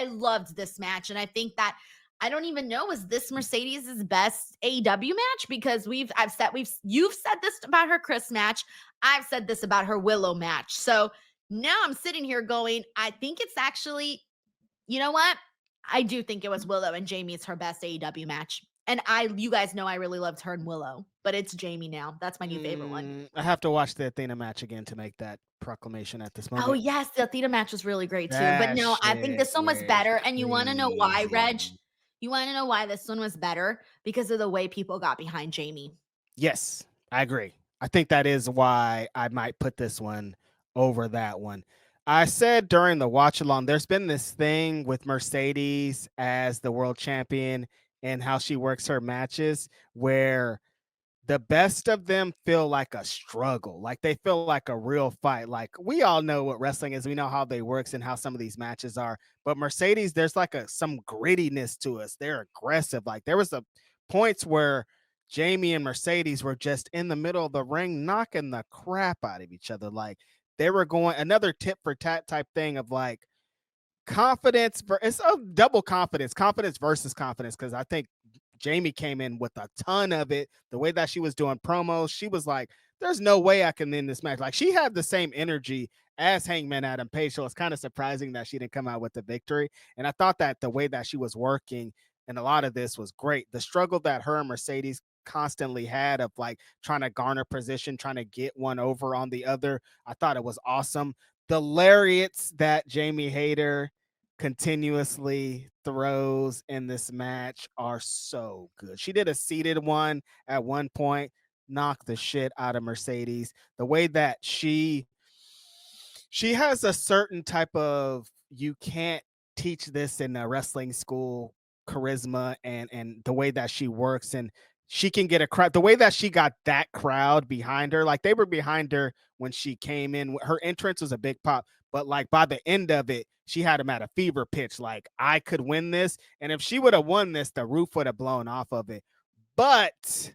loved this match, and I think that I don't even know, is this Mercedes' best AEW match? Because you've said this about her Chris match. I've said this about her Willow match. So now I'm sitting here going, I think it's actually, you know what? I do think it was Willow and Jamie's her best AEW match. And you guys know I really loved her and Willow, but it's Jamie now. That's my new favorite one. I have to watch the Athena match again to make that proclamation at this Oh moment. yes, the Athena match was really great too. But That no, I think shit this one was was better. And you want to know why, Reg? crazy. You want to know why this one was better? Because of the way people got behind Jamie. Yes, I agree. I think that is why I might put this one over that one. I said during the watch along, there's been this thing with Mercedes as the world champion and how she works her matches where the best of them feel like a struggle. Like they feel like a real fight. Like we all know what wrestling is. We know how they works and how some of these matches are. But Mercedes, there's like some grittiness to us. They're aggressive. Like there was a points where Jamie and Mercedes were just in the middle of the ring knocking the crap out of each other. Like they were going another tit for tat type thing of like confidence. It's a double confidence versus confidence. Cause I think Jamie came in with a ton of it. The way that she was doing promos, she was like, there's no way I can win this match. Like she had the same energy as Hangman Adam Page. So it's kind of surprising that she didn't come out with the victory. And I thought that the way that she was working and a lot of this was great. The struggle that her and Mercedes constantly had of like trying to garner position, trying to get one over on the other. I thought it was awesome. The lariats that Jamie Hayter continuously throws in this match are so good. She did a seated one at one point, knocked the shit out of Mercedes. The way that she has a certain type of you can't teach this in a wrestling school charisma and the way that she works and she can get a crowd the way that she got that crowd behind her like they were behind her when she came in her entrance was a big pop but like by the end of it she had him at a fever pitch like I could win this and if she would have won this the roof would have blown off of it but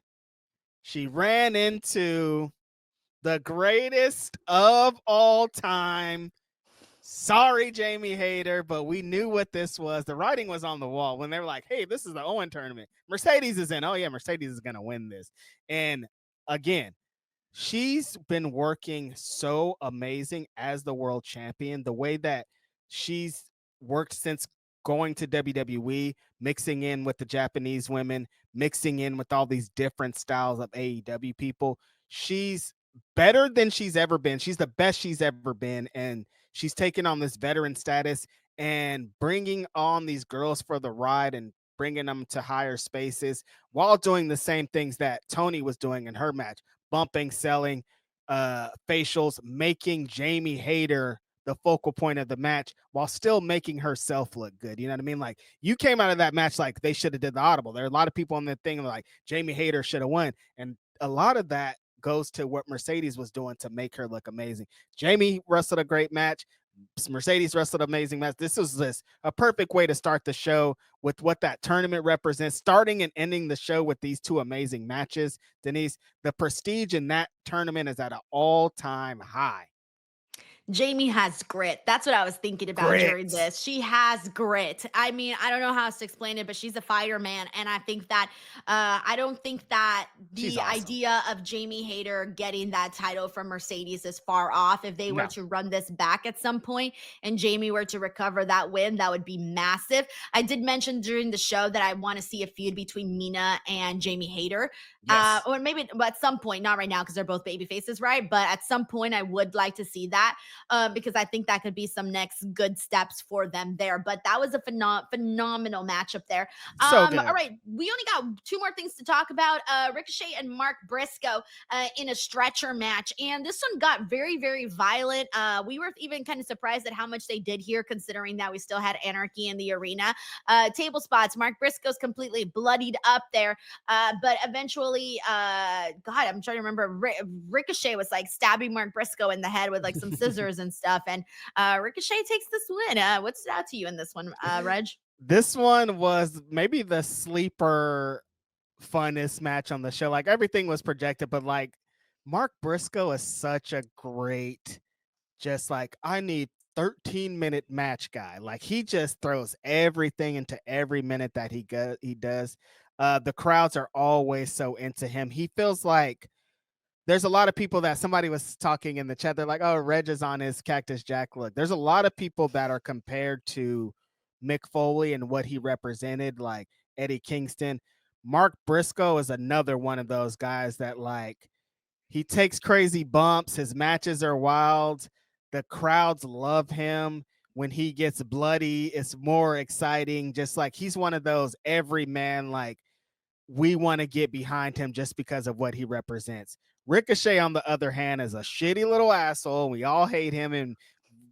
she ran into the greatest of all time. Sorry, Jamie Hayter, but we knew what this was. The writing was on the wall when they were like, hey, this is the Owen tournament. Mercedes is in. Oh, yeah, Mercedes is going to win this. And again, she's been working so amazing as the world champion. The way that she's worked since going to WWE, mixing in with the Japanese women, mixing in with all these different styles of AEW people. She's better than she's ever been. She's the best she's ever been. And she's taken on this veteran status and bringing on these girls for the ride and bringing them to higher spaces while doing the same things that Toni was doing in her match bumping, selling, facials, making Jamie Hayter the focal point of the match while still making herself look good. You know what I mean? Like you came out of that match like they should have did the audible. There are a lot of people on the thing like Jamie Hayter should have won, and a lot of that goes to what Mercedes was doing to make her look amazing. Jamie wrestled a great match. Mercedes wrestled an amazing match. This was a perfect way to start the show with what that tournament represents, starting and ending the show with these two amazing matches. Denise, the prestige in that tournament is at an all-time high. Jamie has grit. That's what I was thinking about during Grit. this. She has grit. I mean, I don't know how else to explain it, but she's a fighter, man. And I think that I don't think that She's the awesome. idea of Jamie Hayter getting that title from Mercedes is far off. If they were No. to run this back at some point and Jamie were to recover that win, that would be massive. I did mention during the show that I want to see a feud between Mina and Jamie Hayter. Yes. Or maybe at some point, not right now because they're both baby faces, right? But at some point, I would like to see that because I think that could be some next good steps for them there. But that was a phenomenal matchup there. So All good. right, we only got two more things to talk about. Ricochet and Mark Briscoe in a stretcher match, and this one got very, very violent. We were even kind of surprised at how much they did here, considering that we still had Anarchy in the arena. Table spots. Mark Briscoe's completely bloodied up there, but eventually, God, I'm trying to remember. Ricochet was like stabbing Mark Briscoe in the head with like some scissors and stuff. And Ricochet takes this win. What stood out to you in this one, Reg? This one was maybe the sleeper funnest match on the show. Like everything was projected, but like Mark Briscoe is such a great, just like I need 13-minute match guy. Like he just throws everything into every minute that he does. The crowds are always so into him. He feels like there's a lot of people that somebody was talking in the chat. They're like, "Oh, Reg is on his Cactus Jack look." There's a lot of people that are compared to Mick Foley and what he represented, like Eddie Kingston. Mark Briscoe is another one of those guys that like he takes crazy bumps. His matches are wild. The crowds love him. When he gets bloody, it's more exciting. Just like he's one of those every man, like we want to get behind him just because of what he represents. Ricochet, on the other hand, is a shitty little asshole. We all hate him. And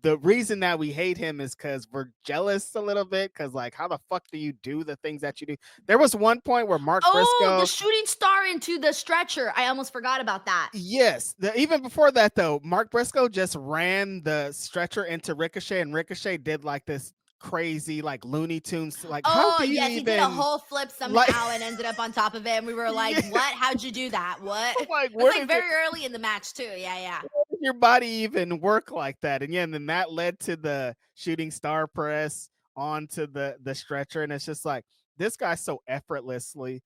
the reason that we hate him is because we're jealous a little bit. Because, like, how the fuck do you do the things that you do? There was one point where Mark Oh, the Briscoe, shooting star into the stretcher. I almost forgot about that. yes, even before that, though, Mark Briscoe just ran the stretcher into Ricochet, and Ricochet did like this crazy, like Looney Tunes. Like, how Oh, do you yes, he did a even, whole flip like, somehow and ended up on top of it, and we were like, yeah, "What? How'd you do that? What?" It like, was, where like, does it, very early in the match too. Yeah, yeah. your body even work like that? And yeah, and then that led to the shooting star press onto the stretcher, and it's just like this guy so effortlessly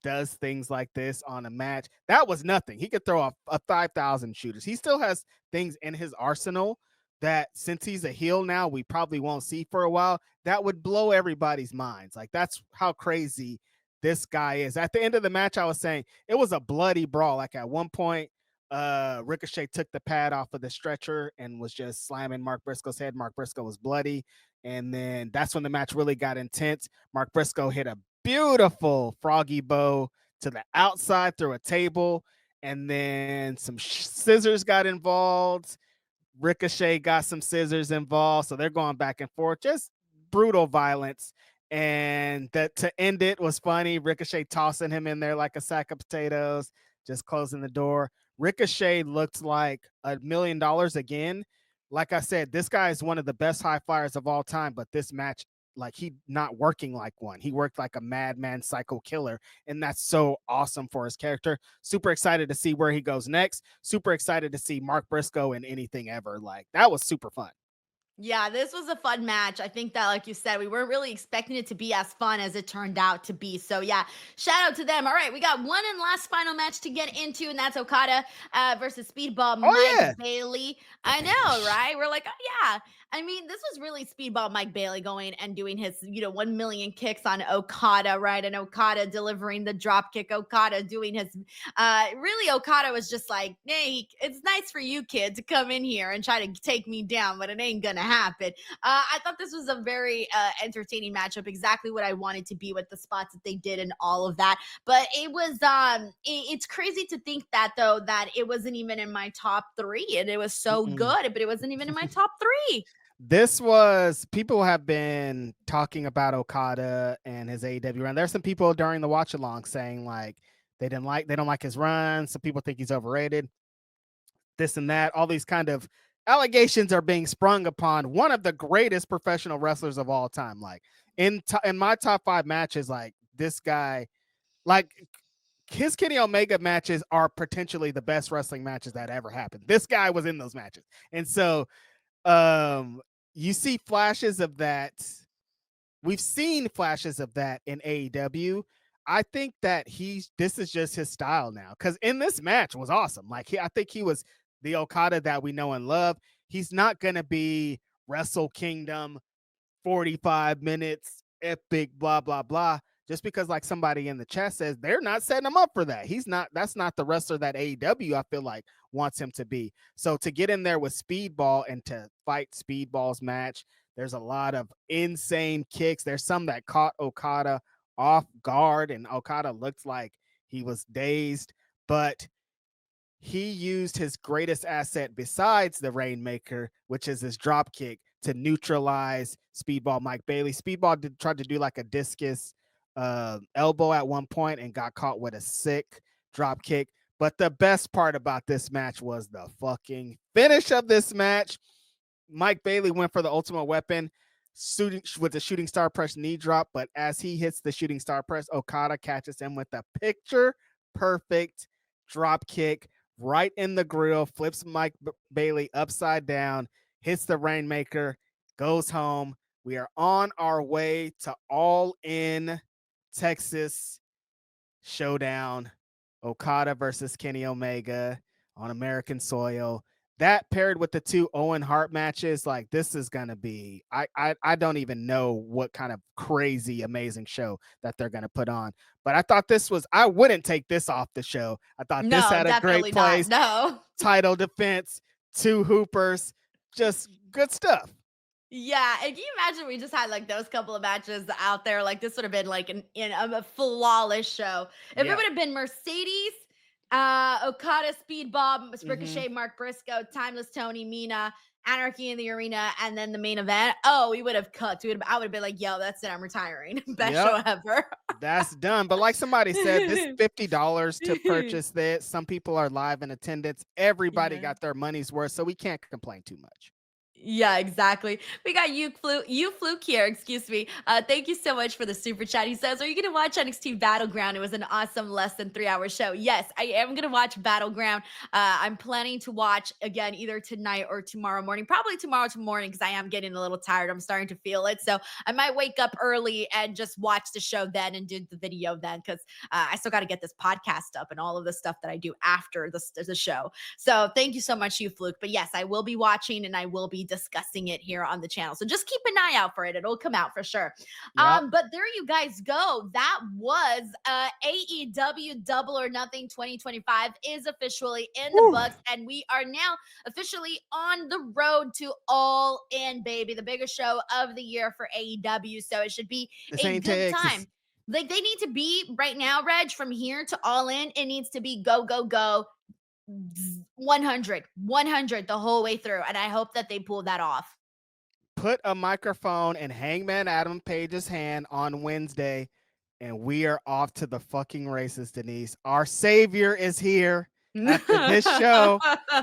does things like this on a match. That was nothing. He could throw a 5,000 shooters. He still has things in his arsenal that, since he's a heel now, we probably won't see for a while. That would blow everybody's minds. Like that's how crazy this guy is. At the end of the match, I was saying it was a bloody brawl. Like at one point, Ricochet took the pad off of the stretcher and was just slamming Mark Briscoe's head. Mark Briscoe was bloody. And then that's when the match really got intense. Mark Briscoe hit a beautiful froggy bow to the outside through a table. And then some scissors got involved. Ricochet got some scissors involved. So they're going back and forth. Just brutal violence. And that to end it was funny. Ricochet tossing him in there like a sack of potatoes, just closing the door. Ricochet looked like $1 million again. Like I said, this guy is one of the best high flyers of all time, but this match, like he not working like one. He worked like a madman psycho killer. And that's so awesome for his character. Super excited to see where he goes next. Super excited to see Mark Briscoe in anything ever. Like that was super fun. Yeah, this was a fun match. I think that, like you said, we weren't really expecting it to be as fun as it turned out to be. So, yeah, shout out to them. All right, we got one and last final match to get into, and that's Okada versus Speedball Oh Mike yeah. Bailey. The I know, finish. right? We're like, oh, yeah. I mean, this was really Speedball Mike Bailey going and doing his, 1 million kicks on Okada, right? And Okada delivering the drop kick, Okada doing his really, Okada was just like, hey, it's nice for you, kid, to come in here and try to take me down, but it ain't gonna happen. I thought this was a very entertaining matchup, exactly what I wanted to be with the spots that they did and all of that. But it was it's crazy to think that, though, that it wasn't even in my top three, and it was so Mm-mm. good, but it wasn't even in my top three. This was, people have been talking about Okada and his AEW run. There's some people during the watch along saying like they don't like his run. Some people think he's overrated. This and that. All these kind of allegations are being sprung upon one of the greatest professional wrestlers of all time. Like in my top 5 matches, like this guy, like his Kenny Omega matches are potentially the best wrestling matches that ever happened. This guy was in those matches. And so um you see flashes of that. We've seen flashes of that in AEW. I think that this is just his style now, because in this match was awesome. Like I think he was the Okada that we know and love. He's not gonna be Wrestle Kingdom 45 minutes, epic, blah, blah, blah. Just because like somebody in the chat says they're not setting him up for that. He's not, that's not the wrestler that AEW, I feel like, wants him to be. So to get in there with Speedball and to fight Speedball's match, there's a lot of insane kicks. There's some that caught Okada off guard, and Okada looked like he was dazed, but he used his greatest asset besides the Rainmaker, which is his drop kick, to neutralize Speedball Mike Bailey. Speedball tried to do like a discus elbow at one point and got caught with a sick drop kick. But the best part about this match was the fucking finish of this match. Mike Bailey went for the ultimate weapon with the shooting star press knee drop, but as he hits the shooting star press, Okada catches him with a picture perfect drop kick right in the grill, flips Mike Bailey upside down, hits the Rainmaker, goes home. We are on our way to All In Texas Showdown. Okada versus Kenny Omega on American soil. That paired with the two Owen Hart matches, like this is gonna be. I don't even know what kind of crazy amazing show that they're gonna put on. But I thought this was. I wouldn't take this off the show. I thought this No, had a great definitely not. place. No. Title defense, two hoopers, just good stuff. Yeah, and can you imagine we just had like those couple of matches out there? Like this would have been like a flawless show. If it Yeah. would have been Mercedes, Okada, Speedball, Mm-hmm. Ricochet, Mark Briscoe, Timeless Tony, Mina, Anarchy in the arena, and then the main event. Oh, we would have cooked. I would have been like, "Yo, that's it. I'm retiring. Best Yep. show ever." That's done. But like somebody said, this $50 to purchase this. Some people are live in attendance. Everybody Yeah. got their money's worth, so we can't complain too much. Yeah, exactly. We got you fluke here, excuse me. Thank you so much for the super chat. He says, "Are you gonna watch NXT Battleground? It was an awesome less than 3 hour show." Yes, I am gonna watch Battleground. I'm planning to watch again either tonight or tomorrow morning. Probably tomorrow morning because I am getting a little tired. I'm starting to feel it. So I might wake up early and just watch the show then and do the video then because I still got to get this podcast up and all of the stuff that I do after the show. So thank you so much, you fluke. But yes, I will be watching and I will be discussing it here on the channel. So just keep an eye out for it. It'll come out for sure. Yep. But there you guys go. That was AEW Double or Nothing 2025 is officially in the Woo. books, and we are now officially on the road to All In, baby, the biggest show of the year for AEW. So it should be This a ain't good Texas. time. Like they need to be right now, Reg, from here to All In. It needs to be go, go, go 100 the whole way through. And I hope that they pull that off. Put a microphone in Hangman Adam Page's hand on Wednesday, and we are off to the fucking races, Denise. Our savior is here after this show.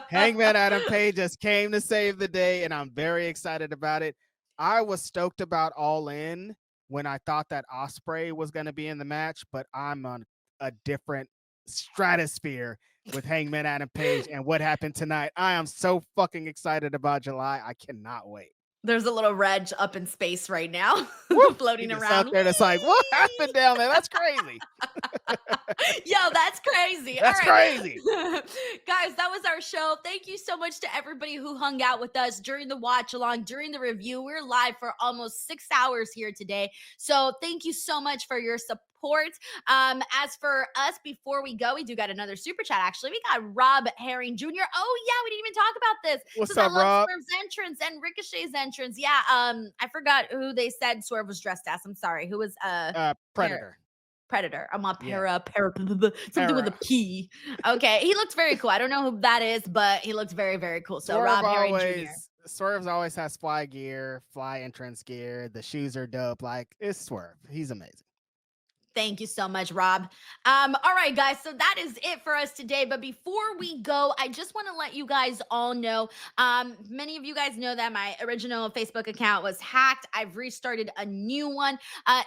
Hangman Adam Page just came to save the day, and I'm very excited about it. I was stoked about All In when I thought that Ospreay was going to be in the match, but I'm on a different stratosphere with Hangman Adam Page and what happened tonight. I am so fucking excited about July. I cannot wait. There's a little Reg up in space right now, Woo! floating He just around. out there that's like, what happened down there? That's crazy. Yo, that's crazy. That's All right. crazy. Guys, that was our show. Thank you so much to everybody who hung out with us during the watch along, during the review. We're live for almost 6 hours here today. So thank you so much for your support. As for us, before we go, we do got another super chat. Actually, we got Rob Herring Jr. Oh yeah, we didn't even talk about this. What's So I up, love Rob? Swerve's entrance and Ricochet's entrance. Yeah, I forgot who they said Swerve was dressed as. I'm sorry. Who was Predator. Predator. I'm on Yeah. something with a Para. P. Okay, he looked very cool. I don't know who that is, but he looks very, very cool. So Rob Herring Jr. Swerve always has fly gear, fly entrance gear. The shoes are dope. Like it's Swerve. He's amazing. Thank you so much, Rob. All right, guys. So that is it for us today. But before we go, I just want to let you guys all know. Many of you guys know that my original Facebook account was hacked. I've restarted a new one.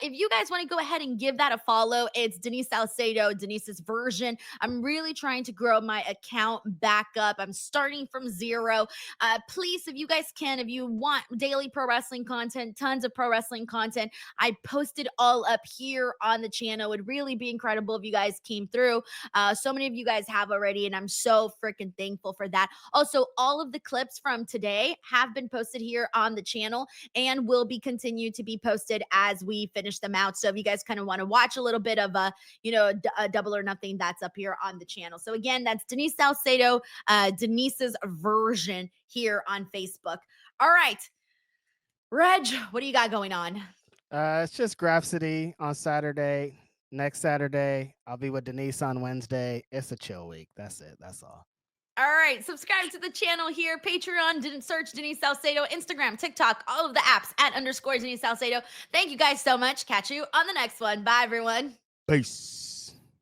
If you guys want to go ahead and give that a follow, it's Denise Salcedo, Denise's version. I'm really trying to grow my account back up. I'm starting from zero. Please, if you guys can, if you want daily pro wrestling content, tons of pro wrestling content, I posted all up here on the channel. It would really be incredible if you guys came through. So many of you guys have already, and I'm so freaking thankful for that. Also, all of the clips from today have been posted here on the channel and will be continued to be posted as we finish them out. So if you guys kind of want to watch a little bit of a double or nothing, that's up here on the channel. So again, that's Denise Salcedo, Denise's version here on Facebook. All right, Reg, what do you got going on? It's just Grapsity on Saturday. Next Saturday, I'll be with Denise on Wednesday. It's a chill week. That's it. That's all. All right, subscribe to the channel here. Patreon, didn't search Denise Salcedo, Instagram, TikTok, all of the apps at _Denise Salcedo. Thank you guys so much. Catch you on the next one. Bye, everyone. Peace.